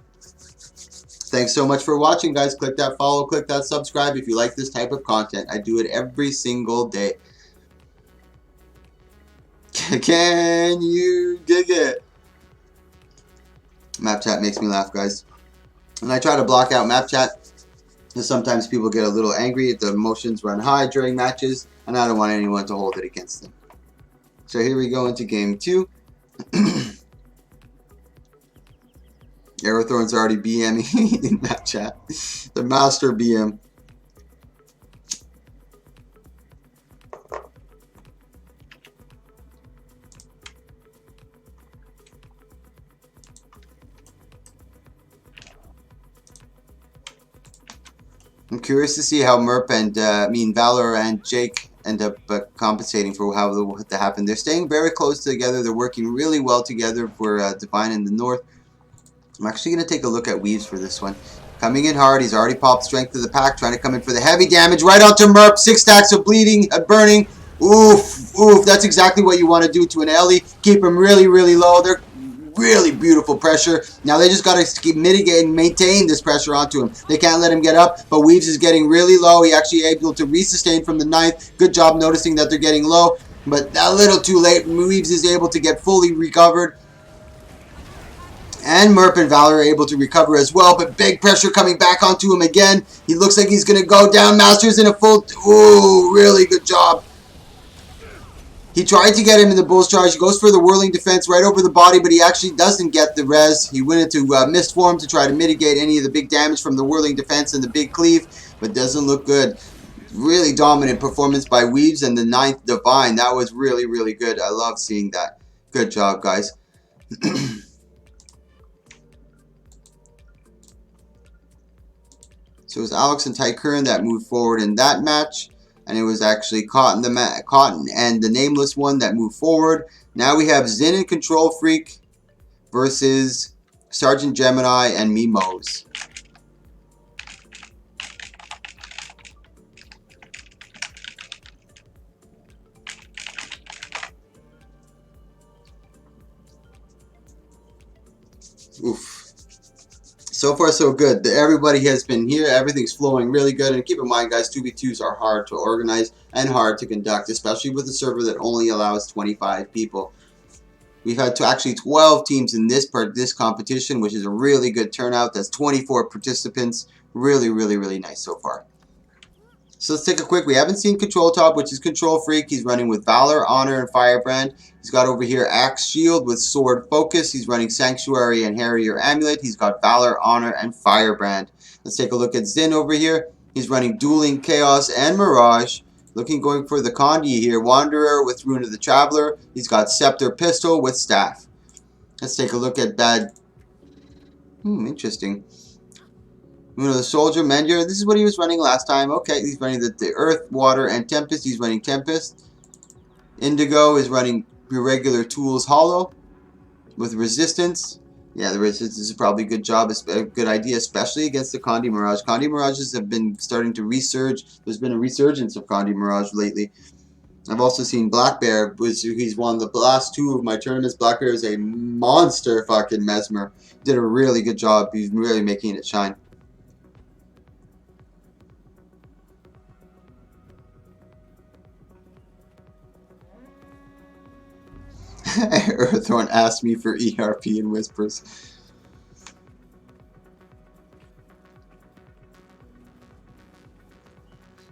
Thanks so much for watching, guys. Click that follow, click that subscribe if you like this type of content. I do it every single day. Can you dig it? Map chat makes me laugh, guys. And I try to block out map chat because sometimes people get a little angry if the emotions run high during matches, and I don't want anyone to hold it against them. So here we go into game 2. Aerothorn's already BMing in that chat. The master BM. I'm curious to see how Merp and Valor and Jake end up compensating for what happened. They're staying very close together. They're working really well together for Divine in the north. I'm actually going to take a look at Weaves for this one. Coming in hard. He's already popped Strength of the Pack. Trying to come in for the heavy damage. Right onto Merp. 6 stacks of bleeding, burning. Oof. Oof. That's exactly what you want to do to an Ellie. Keep him really, really low. They're really beautiful pressure. Now they just got to keep mitigating, maintain this pressure onto him. They can't let him get up, but Weaves is getting really low. He actually able to resustain from the 9th. Good job noticing that they're getting low, but a little too late. Weaves is able to get fully recovered. And Merp and Valor are able to recover as well, but big pressure coming back onto him again. He looks like he's going to go down. Masters in a full... Ooh, really good job. He tried to get him in the Bull's Charge. He goes for the whirling defense right over the body, but he actually doesn't get the res. He went into mist form to try to mitigate any of the big damage from the whirling defense and the big cleave, but doesn't look good. Really dominant performance by Weaves and the 9th Divine. That was really, really good. I love seeing that. Good job, guys. So it was Alex and Tycoon that moved forward in that match. And it was actually Cotton and the Nameless one that moved forward. Now we have Zin and Control Freak versus Sergeant Gemini and Mimos. Oof. So far, so good. Everybody has been here. Everything's flowing really good. And keep in mind, guys, 2v2s are hard to organize and hard to conduct, especially with a server that only allows 25 people. We've had actually 12 teams in this competition, which is a really good turnout. That's 24 participants. Really, really, really nice so far. So let's take a quick. We haven't seen Control Top, which is Control Freak. He's running with Valor, Honor, and Firebrand. He's got over here Axe Shield with Sword Focus. He's running Sanctuary and Harrier Amulet. He's got Valor, Honor, and Firebrand. Let's take a look at Zin over here. He's running Dueling Chaos and Mirage. Going for the Condi here. Wanderer with Rune of the Traveler. He's got Scepter Pistol with Staff. Let's take a look at Bad. Interesting. The Soldier, Mendier, this is what he was running last time. Okay, he's running the Earth, Water, and Tempest. He's running Tempest. Indigo is running Irregular Tools Hollow with Resistance. Yeah, the Resistance is probably a good job. It's a good idea, especially against the Condi Mirage. Condi Mirages have been starting to resurge. There's been a resurgence of Condi Mirage lately. I've also seen Black Bear. He's won the last 2 of my tournaments. Black Bear is a monster fucking mesmer. Did a really good job. He's really making it shine. Earththorn asked me for ERP and whispers.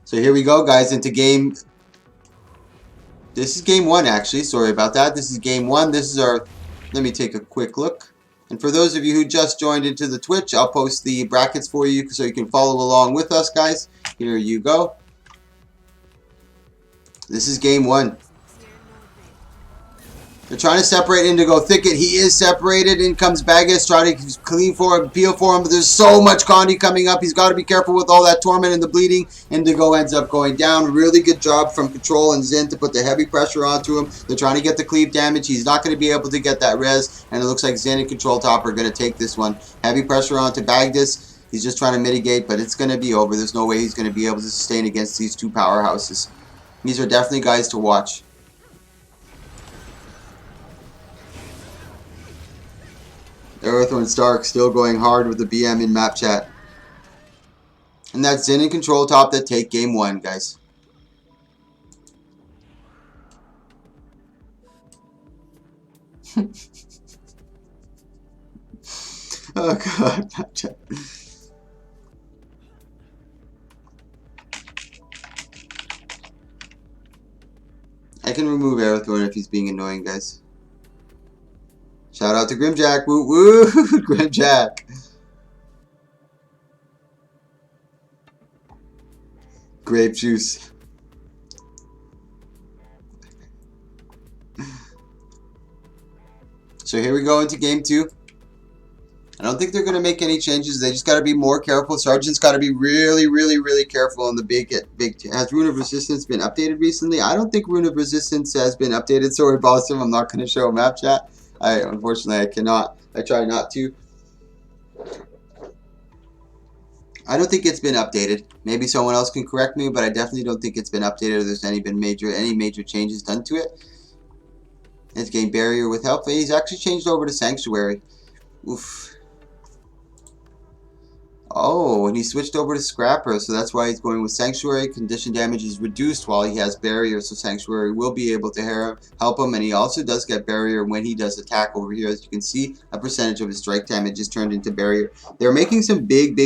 So here we go, guys, into game. This is game 1, actually. Sorry about that. This is game 1. This is our. Let me take a quick look. And for those of you who just joined into the Twitch, I'll post the brackets for you so you can follow along with us, guys. Here you go. This is game 1. They're trying to separate Indigo Thicket. He is separated. In comes Baggis, trying to clean for him, peel for him. But there's so much Condi coming up. He's got to be careful with all that Torment and the bleeding. Indigo ends up going down. Really good job from Control and Zin to put the heavy pressure onto him. They're trying to get the cleave damage. He's not going to be able to get that res. And it looks like Zin and Control Top are going to take this one. Heavy pressure onto Bagdis. He's just trying to mitigate, but it's going to be over. There's no way he's going to be able to sustain against these 2 powerhouses. These are definitely guys to watch. Aerithorn Stark still going hard with the BM in map chat. And that's Zin and Control Top that take game 1, guys. Oh god, map chat. I can remove Aerithorn if he's being annoying, guys. Shout out to Grimjack. Woo woo, Grimjack. Grape juice. So here we go into game 2. I don't think they're going to make any changes. They just got to be more careful. Sergeant's got to be really, really, really careful on the big. Has Rune of Resistance been updated recently? I don't think Rune of Resistance has been updated. Sorry, Boston. I'm not going to show a map chat. Unfortunately, I cannot. I try not to. I don't think it's been updated. Maybe someone else can correct me, but I definitely don't think it's been updated or there's any major changes done to it. It's game barrier with help. He's actually changed over to Sanctuary. Oof. Oh, and he switched over to Scrapper, so that's why he's going with Sanctuary. Condition damage is reduced while he has Barrier, so Sanctuary will be able to help him, and he also does get Barrier when he does attack over here. As you can see, a percentage of his strike damage is turned into Barrier. They're making some big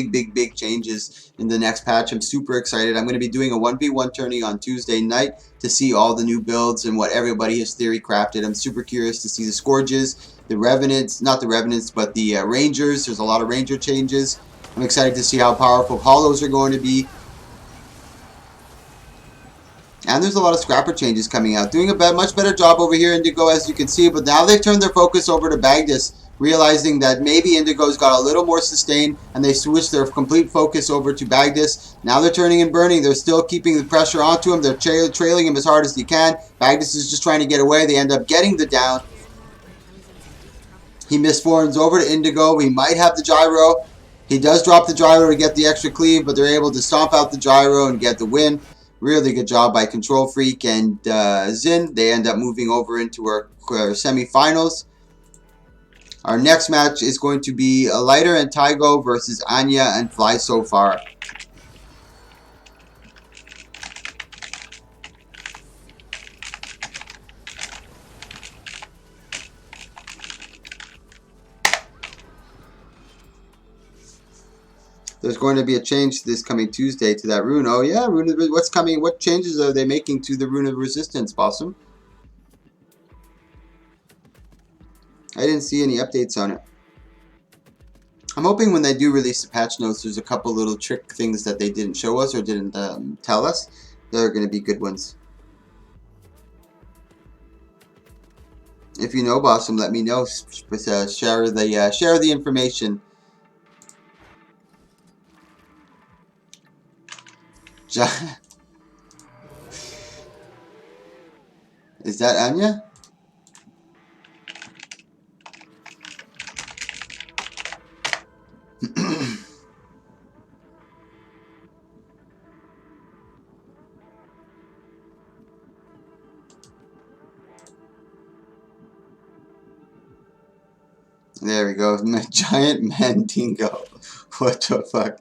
changes in the next patch. I'm super excited. I'm going to be doing a 1v1 tourney on Tuesday night to see all the new builds and what everybody has theory crafted. I'm super curious to see the Scourges, the Revenants, not the Revenants, but the Rangers. There's a lot of Ranger changes. I'm excited to see how powerful Hollows are going to be. And there's a lot of Scrapper changes coming out. Doing a much better job over here, Indigo, as you can see. But now they've turned their focus over to Bagdis, realizing that maybe Indigo's got a little more sustain, and they switched their complete focus over to Bagdis. Now they're turning and burning. They're still keeping the pressure onto him. They're trailing him as hard as they can. Bagdis is just trying to get away. They end up getting the down. He misforms over to Indigo. We might have the gyro. He does drop the gyro to get the extra cleave, but they're able to stomp out the gyro and get the win. Really good job by Control Freak and Zin. They end up moving over into our semifinals. Our next match is going to be Lighter and Tygo versus Anya and Fly So Far. There's going to be a change this coming Tuesday to that rune. Oh yeah, rune of, what's coming? What changes are they making to the Rune of Resistance, Possum? I didn't see any updates on it. I'm hoping when they do release the patch notes, there's a couple little trick things that they didn't show us or didn't tell us. They're going to be good ones. If you know, Possum, let me know. Share the information. Is that Anya? There we go. Giant Mandingo. What the fuck?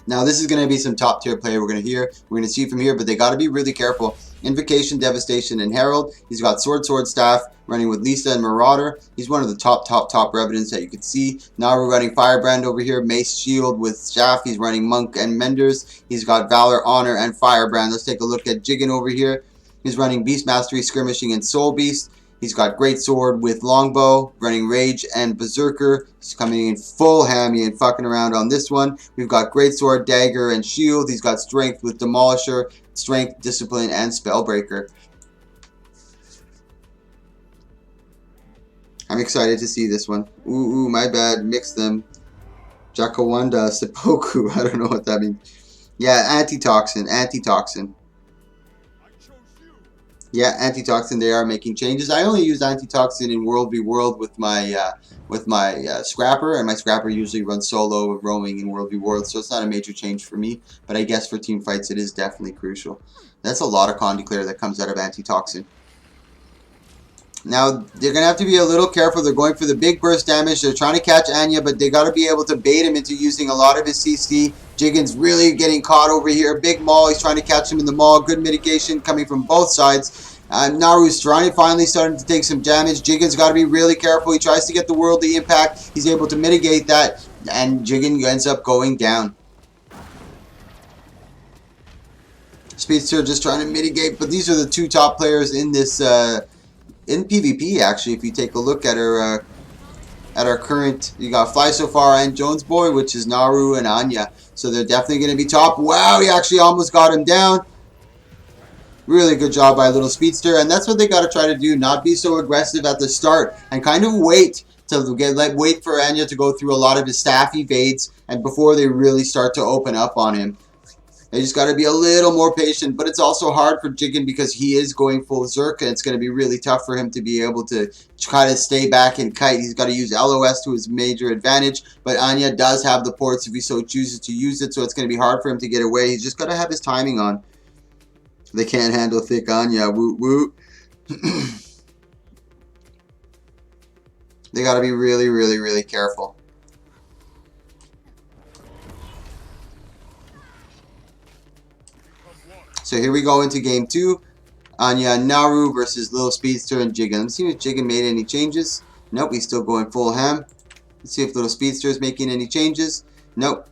Now this is going to be some top tier play we're going to see from here, but they got to be really careful. Invocation, Devastation, and Herald. He's got Sword, Staff, running with Lisa and Marauder. He's one of the top Revenants that you can see. Now we're running Firebrand over here, Mace, Shield with Staff. He's running Monk and Menders. He's got Valor, Honor, and Firebrand. Let's take a look at Jigen over here. He's running Beast Mastery, Skirmishing, and Soul Beast. He's got Great Sword with Longbow, running Rage and Berserker. He's coming in full ham. He ain't fucking around on this one. We've got Great Sword, Dagger, and Shield. He's got Strength with Demolisher, Strength, Discipline, and Spellbreaker. I'm excited to see this one. Ooh, my bad. Mix them. Jakawanda, Seppuku. I don't know what that means. Yeah, Antitoxin. Yeah, Antitoxin, they are making changes. I only use Antitoxin in World v World with my Scrapper, and my Scrapper usually runs solo roaming in World v World, so it's not a major change for me. But I guess for team fights, it is definitely crucial. That's a lot of Con Declare that comes out of Antitoxin. Now, they're going to have to be a little careful. They're going for the big burst damage. They're trying to catch Anya, but they got to be able to bait him into using a lot of his CC. Jigen's really getting caught over here. Big maul. He's trying to catch him in the maul. Good mitigation coming from both sides. Naru's finally starting to take some damage. Jigen's got to be really careful. He tries to get the worldly impact. He's able to mitigate that, and Jigen ends up going down. Speedster just trying to mitigate, but these are the two top players in this in PvP. Actually, if you take a look at our current, you got Fly So Far and Jones Boy, which is Naru and Anya. So they're definitely going to be top. Wow, he actually almost got him down. Really good job by Little Speedster, and that's what they got to try to do. Not be so aggressive at the start, and kind of wait to wait for Anya to go through a lot of his staff evades, and before they really start to open up on him. They just got to be a little more patient, but it's also hard for Jigen because he is going full Zerk, and it's going to be really tough for him to be able to try to stay back and kite. He's got to use LOS to his major advantage, but Anya does have the ports if he so chooses to use it, so it's going to be hard for him to get away. He's just got to have his timing on. They can't handle thick Anya. Woot woot. They got to be really, really, really careful. So here we go into game 2. Anya and Naru versus Little Speedster and Jigen. Let's see if Jigen made any changes. Nope, he's still going full ham. Let's see if Little Speedster is making any changes. Nope,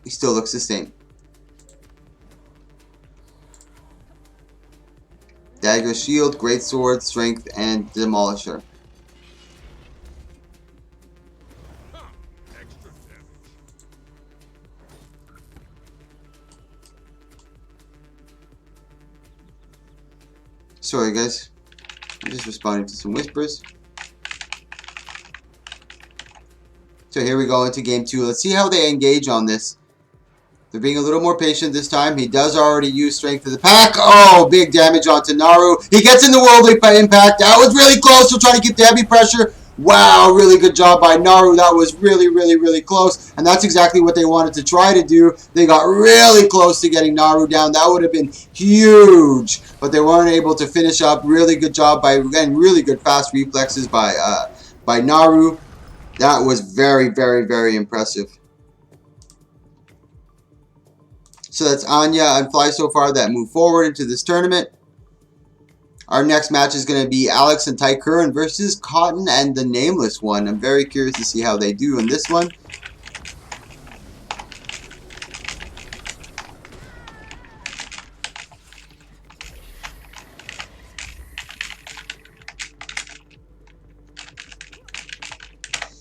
he still looks the same. Dagger, shield, great sword, strength, and demolisher. Sorry guys, I'm just responding to some whispers. So here we go into game 2. Let's see how they engage on this. They're being a little more patient this time. He does already use strength of the pack. Oh, big damage onto Naru. He gets in the worldly impact. That was really close. Still trying to keep the heavy pressure. Wow, really good job by Naru. That was really, really, really close. And that's exactly what they wanted to try to do. They got really close to getting Naru down. That would have been huge. But they weren't able to finish up. Really good job by, again, really good fast reflexes by Naru. That was very, very, very impressive. So that's Anya and Fly So Far that move forward into this tournament. Our next match is going to be Alex and Ty Curran versus Cotton and the Nameless One. I'm very curious to see how they do in this one.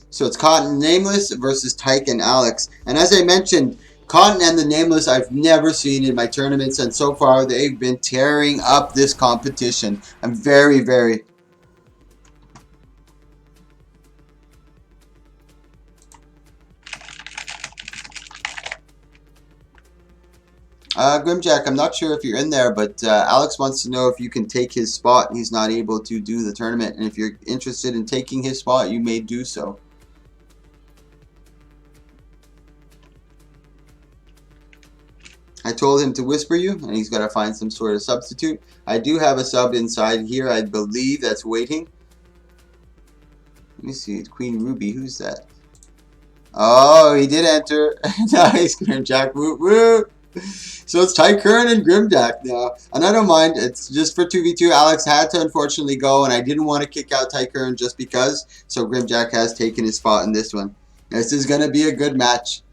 So it's Cotton Nameless versus Tyke and Alex. And as I mentioned, Cotton and the Nameless I've never seen in my tournaments, and so far they've been tearing up this competition. I'm very, very... Grimjack, I'm not sure if you're in there, but Alex wants to know if you can take his spot. He's not able to do the tournament, and if you're interested in taking his spot, you may do so. I told him to whisper you, and he's got to find some sort of substitute. I do have a sub inside here, I believe, that's waiting. Let me see, it's Queen Ruby. Who's that? Oh, he did enter. Nice, Grimjack. Woo woo. So it's Ty Curran and Grimjack now. And I don't mind. It's just for 2v2. Alex had to unfortunately go, and I didn't want to kick out Ty Curran just because. So Grimjack has taken his spot in this one. This is going to be a good match.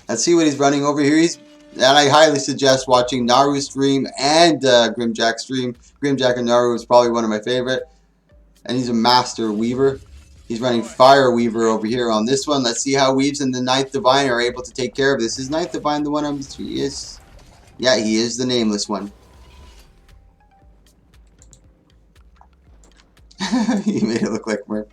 Let's see what he's running over here. And I highly suggest watching Naru's stream and Grimjack's stream. Grimjack and Naru is probably one of my favorite. And he's a master weaver. He's running Fire Weaver over here on this one. Let's see how Weaves and the Ninth Divine are able to take care of this. Is Ninth Divine the one on the street? Yes. Yeah, he is the Nameless One. He made it look like Merc.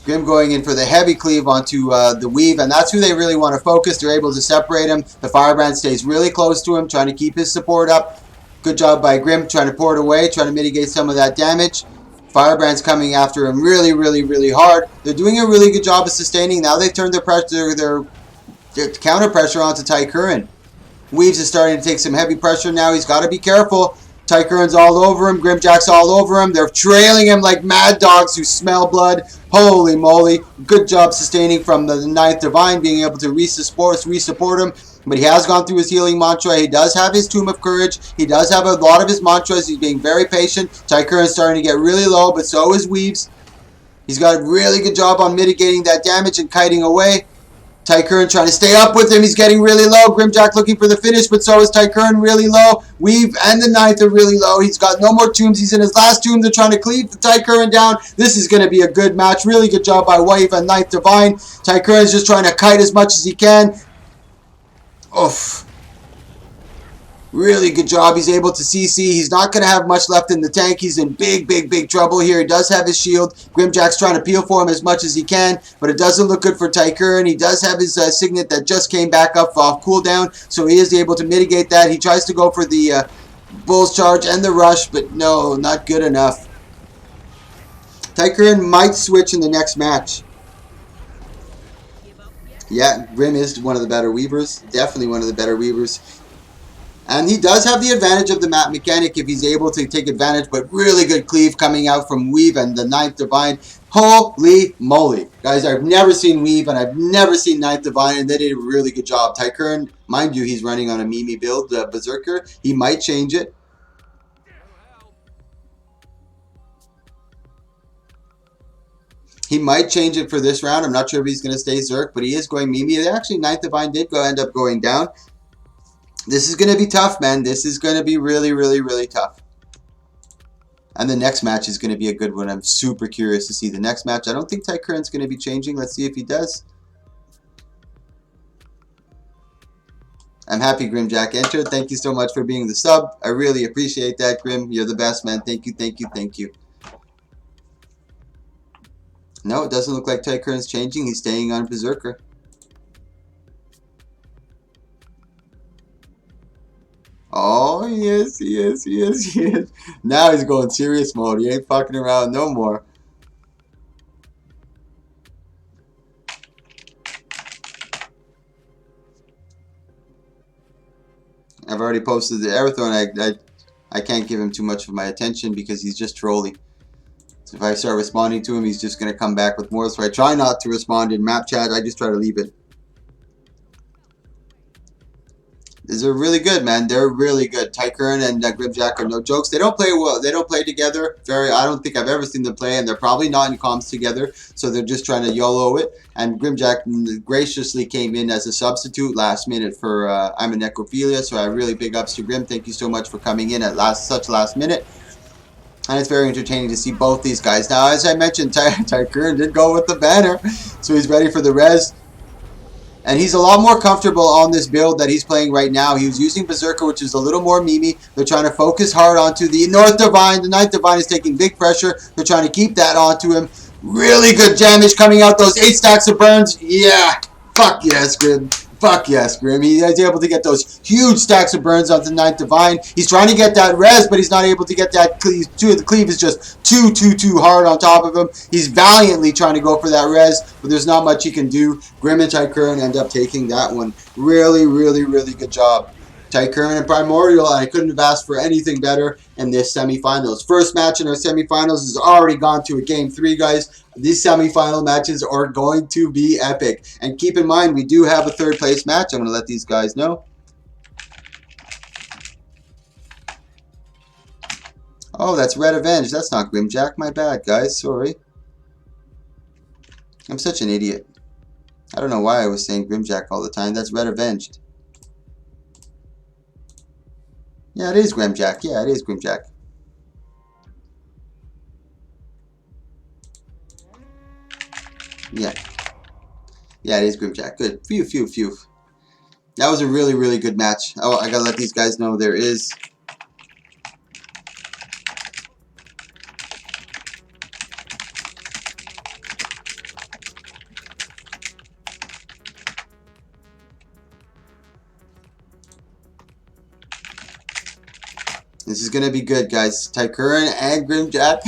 Grim going in for the heavy cleave onto the Weave, and that's who they really want to focus. They're able to separate him. The Firebrand stays really close to him, trying to keep his support up. Good job by Grim, trying to pour it away, trying to mitigate some of that damage. Firebrand's coming after him really, really, really hard. They're doing a really good job of sustaining. Now they've turned their pressure, their counter pressure onto Ty Curran. Weaves is starting to take some heavy pressure now. He's got to be careful. Tykeren's all over him. Grimjack's all over him. They're trailing him like mad dogs who smell blood. Holy moly. Good job sustaining from the Ninth Divine, being able to resupport him. But he has gone through his healing mantra. He does have his Tomb of Courage. He does have a lot of his mantras. He's being very patient. Tykeren's starting to get really low, but so is Weaves. He's got a really good job on mitigating that damage and kiting away. Tykern trying to stay up with him. He's getting really low. Grimjack looking for the finish, but so is Tykern really low. Weave and the Ninth are really low. He's got no more tombs. He's in his last tomb. They're trying to cleave the Tykern down. This is going to be a good match. Really good job by Weave and Ninth Divine. Tykern is just trying to kite as much as he can. Oof. Really good job. He's able to CC. He's not going to have much left in the tank. He's in big trouble here. He does have his shield. Grimjack's trying to peel for him as much as he can, but it doesn't look good for Tykern. He does have his Signet that just came back up off cooldown, so he is able to mitigate that. He tries to go for the Bull's Charge and the Rush, but no, not good enough. Tykern might switch in the next match. Yeah, Grim is one of the better Weavers. Definitely one of the better Weavers. And he does have the advantage of the map mechanic if he's able to take advantage, but really good cleave coming out from Weave and the Ninth Divine. Holy moly. Guys, I've never seen Weave and I've never seen Ninth Divine, and they did a really good job. Tykern, mind you, he's running on a Mimi build, Berserker. He might change it. He might change it for this round. I'm not sure if he's going to stay Zerk, but he is going Mimi. Actually, Ninth Divine did end up going down. This is going to be tough, man. This is going to be really tough. And the next match is going to be a good one. I'm super curious to see the next match. I don't think Tykern's going to be changing. Let's see if he does. I'm happy Grimjack entered. Thank you so much for being the sub. I really appreciate that, Grim. You're the best, man. Thank you. No, it doesn't look like Tykern's changing. He's staying on Berserker. Oh, yes, he is. Now he's going serious mode. He ain't fucking around no more. I've already posted the Aerothorn. I can't give him too much of my attention because he's just trolling. So if I start responding to him, he's just going to come back with more. So I try not to respond in map chat. I just try to leave it. These are really good, man. They're really good. Tykern and Grimjack are no jokes. They don't play well. They don't play together. I don't think I've ever seen them play, and they're probably not in comms together. So they're just trying to YOLO it. And Grimjack graciously came in as a substitute last minute for I'm a Necrophilia. So I really big ups to Grim. Thank you so much for coming in at such last minute. And it's very entertaining to see both these guys. Now, as I mentioned, Tykern did go with the banner, so he's ready for the res. And he's a lot more comfortable on this build that he's playing right now. He was using Berserker, which is a little more Mimi. They're trying to focus hard onto the North Divine. The Ninth Divine is taking big pressure. They're trying to keep that onto him. Really good damage coming out. Those 8 stacks of burns. Yeah. Fuck yes, Grim. Fuck yes, Grim. He is able to get those huge stacks of burns onto the Ninth Divine. He's trying to get that res, but he's not able to get that cleave. The cleave is just too hard on top of him. He's valiantly trying to go for that res, but there's not much he can do. Grim and Tykern end up taking that one. Really good job. Tykern and Primordial, I couldn't have asked for anything better in this semifinals. First match in our semifinals has already gone to a game 3, guys. These semifinal matches are going to be epic. And keep in mind, we do have a 3rd place match. I'm going to let these guys know. Oh, that's Red Avenge. That's not Grimjack. My bad, guys. Sorry. I'm such an idiot. I don't know why I was saying Grimjack all the time. That's Red Avenged. Yeah, it is Grimjack. Yeah, it is Grimjack. Yeah. Yeah, it is Grimjack. Good. Phew. That was a really good match. Oh, I gotta let these guys know there is... This is going to be good, guys. Tykern and Grimjack.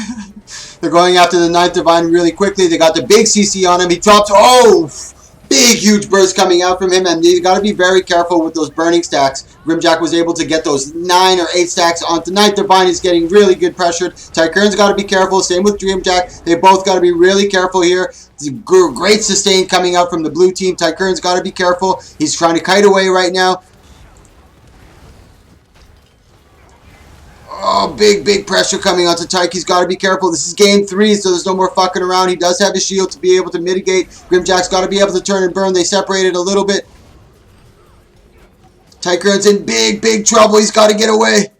They're going after the Ninth Divine really quickly. They got the big CC on him. He drops. Oh! big, huge burst coming out from him, and you got to be very careful with those burning stacks. Grimjack was able to get those 9 or 8 stacks onto Ninth Divine. Is getting really good pressured. Tycoon's got to be careful. Same with Dreamjack. They both got to be really careful here. Great sustain coming out from the blue team. Tycoon's got to be careful. He's trying to kite away right now. Oh, big pressure coming onto Tyke. He's got to be careful. This is game 3, so there's no more fucking around. He does have his shield to be able to mitigate. Grimjack's got to be able to turn and burn. They separated a little bit. Tyke's in big trouble. He's got to get away.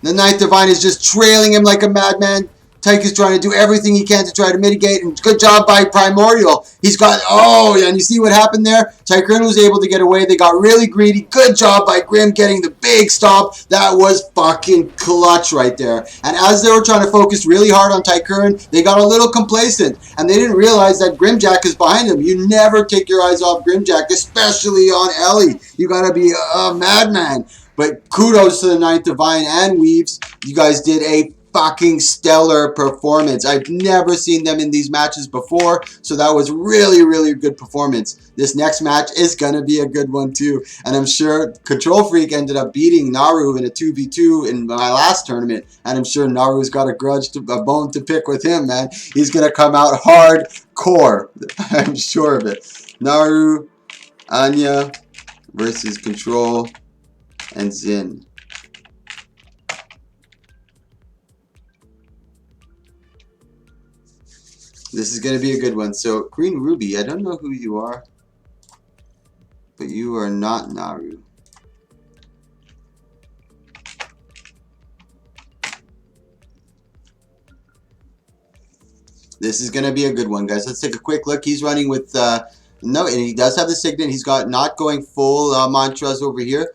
The Ninth Divine is just trailing him like a madman. Tyke is trying to do everything he can to try to mitigate, and good job by Primordial. He's got, oh, and you see what happened there? Tycoon was able to get away. They got really greedy. Good job by Grim getting the big stop. That was fucking clutch right there. And as they were trying to focus really hard on Tycoon, they got a little complacent, and they didn't realize that Grimjack is behind them. You never take your eyes off Grimjack, especially on Ellie. You gotta be a madman. But kudos to the Ninth Divine and Weaves. You guys did a fucking stellar performance. I've never seen them in these matches before, so that was really good performance. This next match is gonna be a good one too, and I'm sure Control Freak ended up beating Naru in a 2v2 in my last tournament, and I'm sure Naru's got a bone to pick with him, man. He's gonna come out hardcore. I'm sure of it. Naru, Anya versus Control and Zin. This is going to be a good one. So, Green Ruby, I don't know who you are, but you are not Naru. This is going to be a good one, guys. Let's take a quick look. He's running with, no, and he does have the Signet. He's got not going full mantras over here.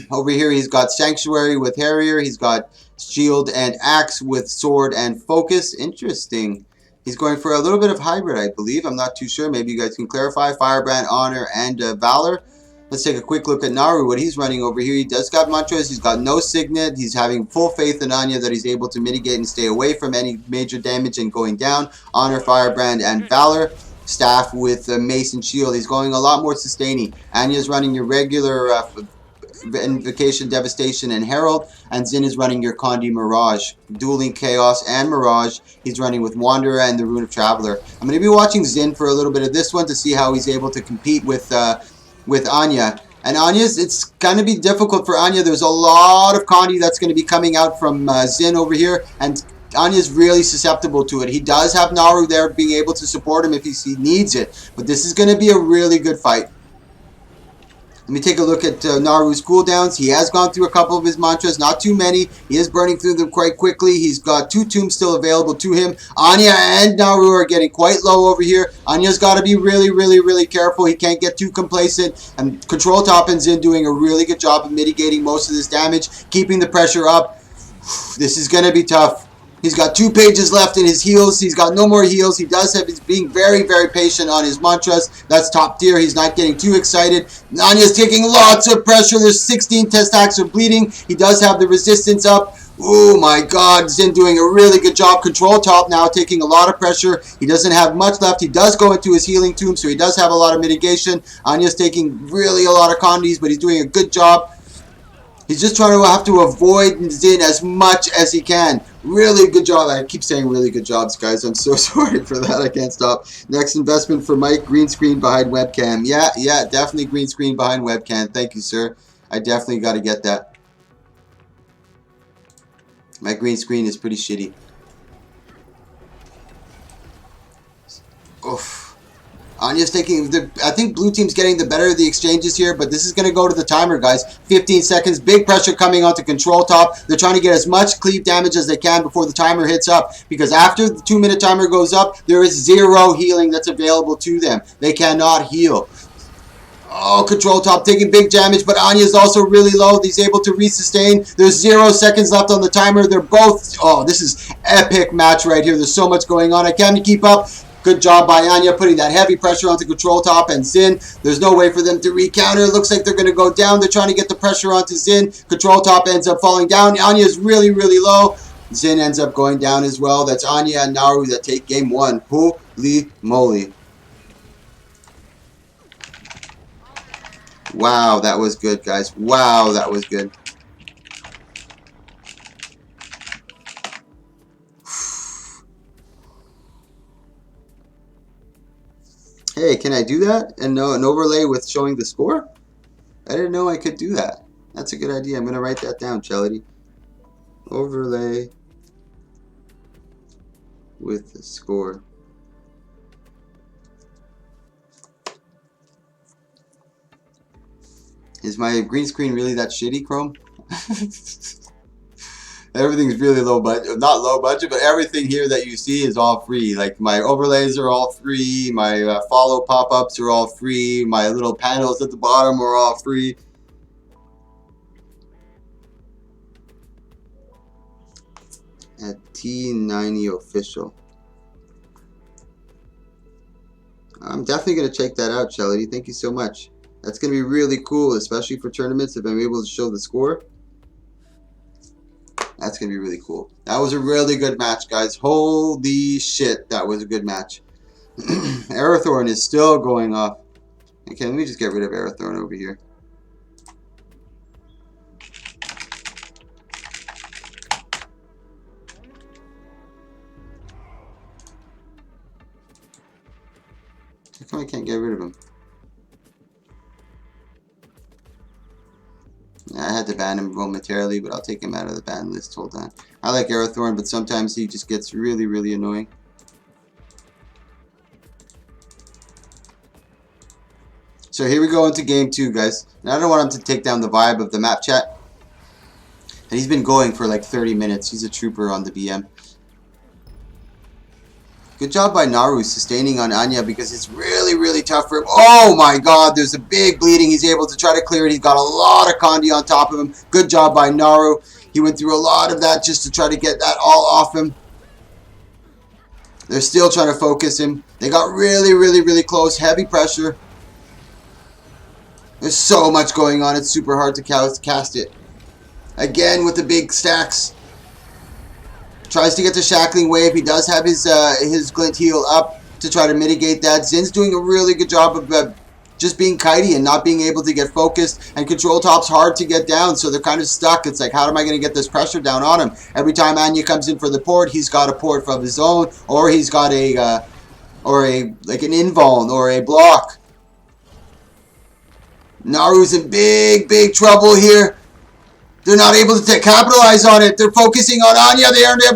Over here, he's got Sanctuary with Harrier. He's got Shield and Axe with Sword and Focus. Interesting. He's going for a little bit of hybrid, I believe. I'm not too sure. Maybe you guys can clarify. Firebrand, Honor, and Valor. Let's take a quick look at Naru, what he's running over here. He does got mantras. He's got no Signet. He's having full faith in Anya that he's able to mitigate and stay away from any major damage and going down. Honor, Firebrand, and Valor. Staff with Mace and Shield. He's going a lot more sustaining. Anya's running your regular Invocation, Devastation, and Herald, and Zin is running your Condi Mirage. Dueling Chaos and Mirage. He's running with Wanderer and the Rune of Traveler. I'm going to be watching Zin for a little bit of this one to see how he's able to compete with Anya. And Anya's, it's going to be difficult for Anya. There's a lot of Condi that's going to be coming out from Zin over here, and Anya's really susceptible to it. He does have Naru there being able to support him if he needs it, but this is going to be a really good fight. Let me take a look at Naru's cooldowns. He has gone through a couple of his mantras, not too many. He is burning through them quite quickly. He's got 2 tombs still available to him. Anya and Naru are getting quite low over here. Anya's got to be really careful. He can't get too complacent. And Control Top and Zin doing a really good job of mitigating most of this damage, keeping the pressure up. This is going to be tough. He's got 2 pages left in his heals. He's got no more heals. He does have, he's being very patient on his mantras. That's top tier. He's not getting too excited. Anya's taking lots of pressure. There's 16 test stacks of bleeding. He does have the resistance up. Oh my god, Zin doing a really good job. Control Top now taking a lot of pressure. He doesn't have much left. He does go into his healing tomb, so he does have a lot of mitigation. Anya's taking really a lot of condis, but he's doing a good job. He's just trying to have to avoid Zin as much as he can. Really good job. I keep saying really good jobs, guys. I'm so sorry for that. I can't stop. Next investment for Mike. Green screen behind webcam. Yeah, definitely green screen behind webcam. Thank you, sir. I definitely got to get that. My green screen is pretty shitty. Oof. Anya's taking I think blue team's getting the better of the exchanges here, but this is going to go to the timer, guys. 15 seconds. Big pressure coming onto Control Top. They're trying to get as much cleave damage as they can before the timer hits up, because after the 2-minute timer goes up, there is 0 healing that's available to them. They cannot heal. Oh, Control Top taking big damage, but Anya's also really low. He's able to resustain. There's 0 seconds left on the timer. They're both, oh, this is epic match right here. There's so much going on. I can't keep up. Good job by Anya putting that heavy pressure onto Control Top and Zin. There's no way for them to recounter. It looks like they're going to go down. They're trying to get the pressure onto Zin. Control Top ends up falling down. Anya's really low. Zin ends up going down as well. That's Anya and Naru that take game 1. Holy moly. Wow, that was good, guys. Wow, that was good. Hey, can I do that? And no, an overlay with showing the score? I didn't know I could do that. That's a good idea. I'm going to write that down, Chelity. Overlay with the score. Is my green screen really that shitty, Chrome? Everything's really low budget. Not low budget, but everything here that you see is all free. Like my overlays are all free. My follow pop-ups are all free. My little panels at the bottom are all free. At T90 official. I'm definitely going to check that out, Chelity. Thank you so much. That's going to be really cool, especially for tournaments if I'm able to show the score. That's going to be really cool. That was a really good match, guys. Holy shit, that was a good match. Arathorn is still going off. Okay, let me just get rid of Arathorn over here. How come I can't get rid of him? I had to ban him momentarily, but I'll take him out of the ban list. Hold on. I like Arathorn, but sometimes he just gets really, really annoying. So here we go into game 2, guys. And I don't want him to take down the vibe of the map chat. And he's been going for like 30 minutes. He's a trooper on the BM. Good job by Naru sustaining on Anya because it's really, really tough for him. Oh my god, there's a big bleeding. He's able to try to clear it. He's got a lot of Condi on top of him. Good job by Naru. He went through a lot of that just to try to get that all off him. They're still trying to focus him. They got really, really, really close. Heavy pressure. There's so much going on. It's super hard to cast it. Again with the big stacks. Tries to get the Shackling Wave. He does have his Glint Heal up to try to mitigate that. Zin's doing a really good job of just being kitey and not being able to get focused. And Control Top's hard to get down, so they're kind of stuck. It's like, how am I going to get this pressure down on him? Every time Anya comes in for the port, he's got a port of his own, or he's got like an invuln or a block. Naru's in big, big trouble here. They're not able to capitalize on it. They're focusing on Anya.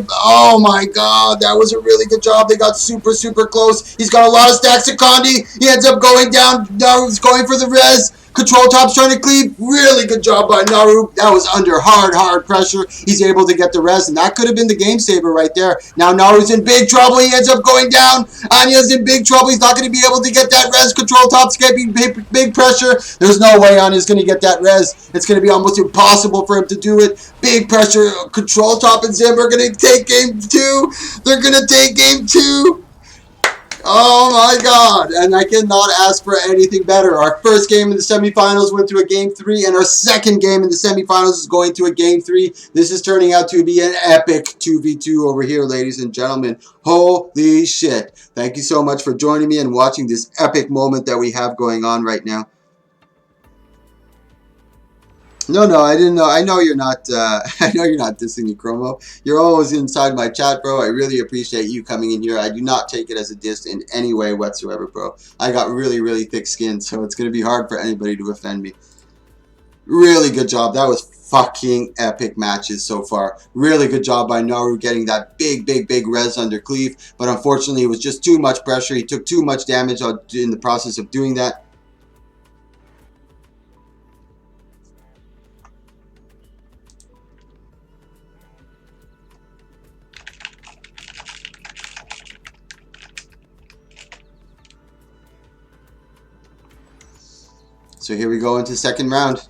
Oh my god, that was a really good job. They got super, super close. He's got a lot of stacks of Condi. He ends up going down. Naru's going for the res. Control Top's trying to cleave. Really good job by Naru. That was under hard pressure. He's able to get the res, and that could have been the game saver right there. Now Naru's in big trouble. He ends up going down. Anya's in big trouble. He's not going to be able to get that res. Control Top's getting big pressure. There's no way Anya's going to get that res. It's going to be almost impossible for him to do it. Big pressure. Control Top and Zim are going to take game 2. They're going to take game 2. Oh my god, and I cannot ask for anything better. Our first game in the semifinals went to a game 3, and our second game in the semifinals is going to a game 3. This is turning out to be an epic 2v2 over here, ladies and gentlemen. Holy shit. Thank you so much for joining me and watching this epic moment that we have going on right now. No, I didn't know. I know you're not. I know you're not dissing me, Chromo. You're always inside my chat, bro. I really appreciate you coming in here. I do not take it as a diss in any way whatsoever, bro. I got really, really thick skin, so it's gonna be hard for anybody to offend me. Really good job. That was fucking epic matches so far. Really good job by Naru getting that big, big, big res under cleave, but unfortunately, it was just too much pressure. He took too much damage in the process of doing that. So here we go into second round.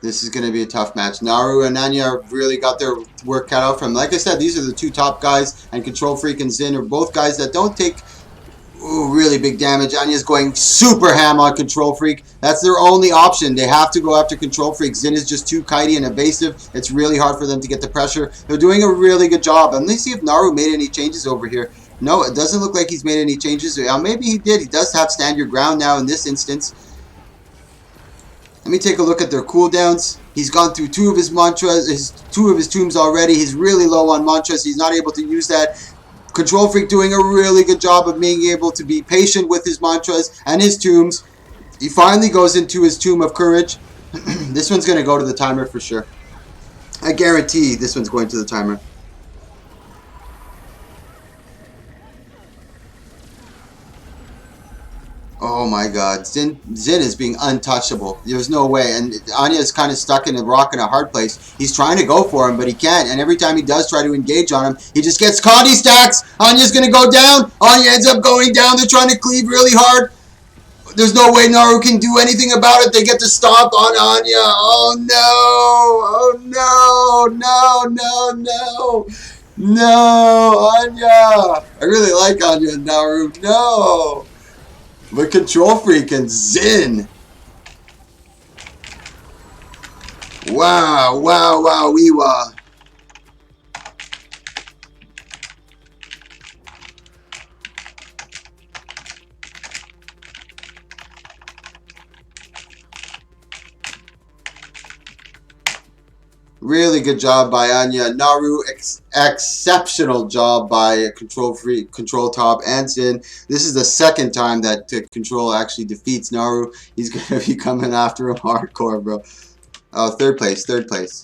This is going to be a tough match. Naru and Anya really got their work cut out from them. Like I said, these are the two top guys, and Control Freak and Zin are both guys that don't take really big damage. Anya's going super ham on Control Freak. That's their only option. They have to go after Control Freak. Zin is just too kitey and evasive. It's really hard for them to get the pressure. They're doing a really good job. And let's see if Naru made any changes over here. No, it doesn't look like he's made any changes. Maybe he did. He does have stand your ground now in this instance. Let me take a look at their cooldowns. He's gone through two of his mantras, two of his tombs already. He's really low on mantras. He's not able to use that. Control Freak doing a really good job of being able to be patient with his mantras and his tombs. He finally goes into his Tomb of Courage. This one's going to go to the timer for sure. I guarantee this one's going to the timer. Oh my god. Zin is being untouchable. There's no way. And Anya is kind of stuck in a rock and a hard place. He's trying to go for him, but he can't. And every time he does try to engage on him, he just gets caught. He stacks. Anya's going to go down. Anya ends up going down. They're trying to cleave really hard. There's no way Naru can do anything about it. They get to stomp on Anya. Oh no. Oh no. No, no, no. No, Anya. I really like Anya and Naru. No. But Control Freak and Zin. Wow, wow, wow, wee-wah. Really good job by Anya. Naru, exceptional job by Control Freak, Control Top, and Zin. This is the second time that Control actually defeats Naru. He's going to be coming after him hardcore, bro. Oh, third place, third place.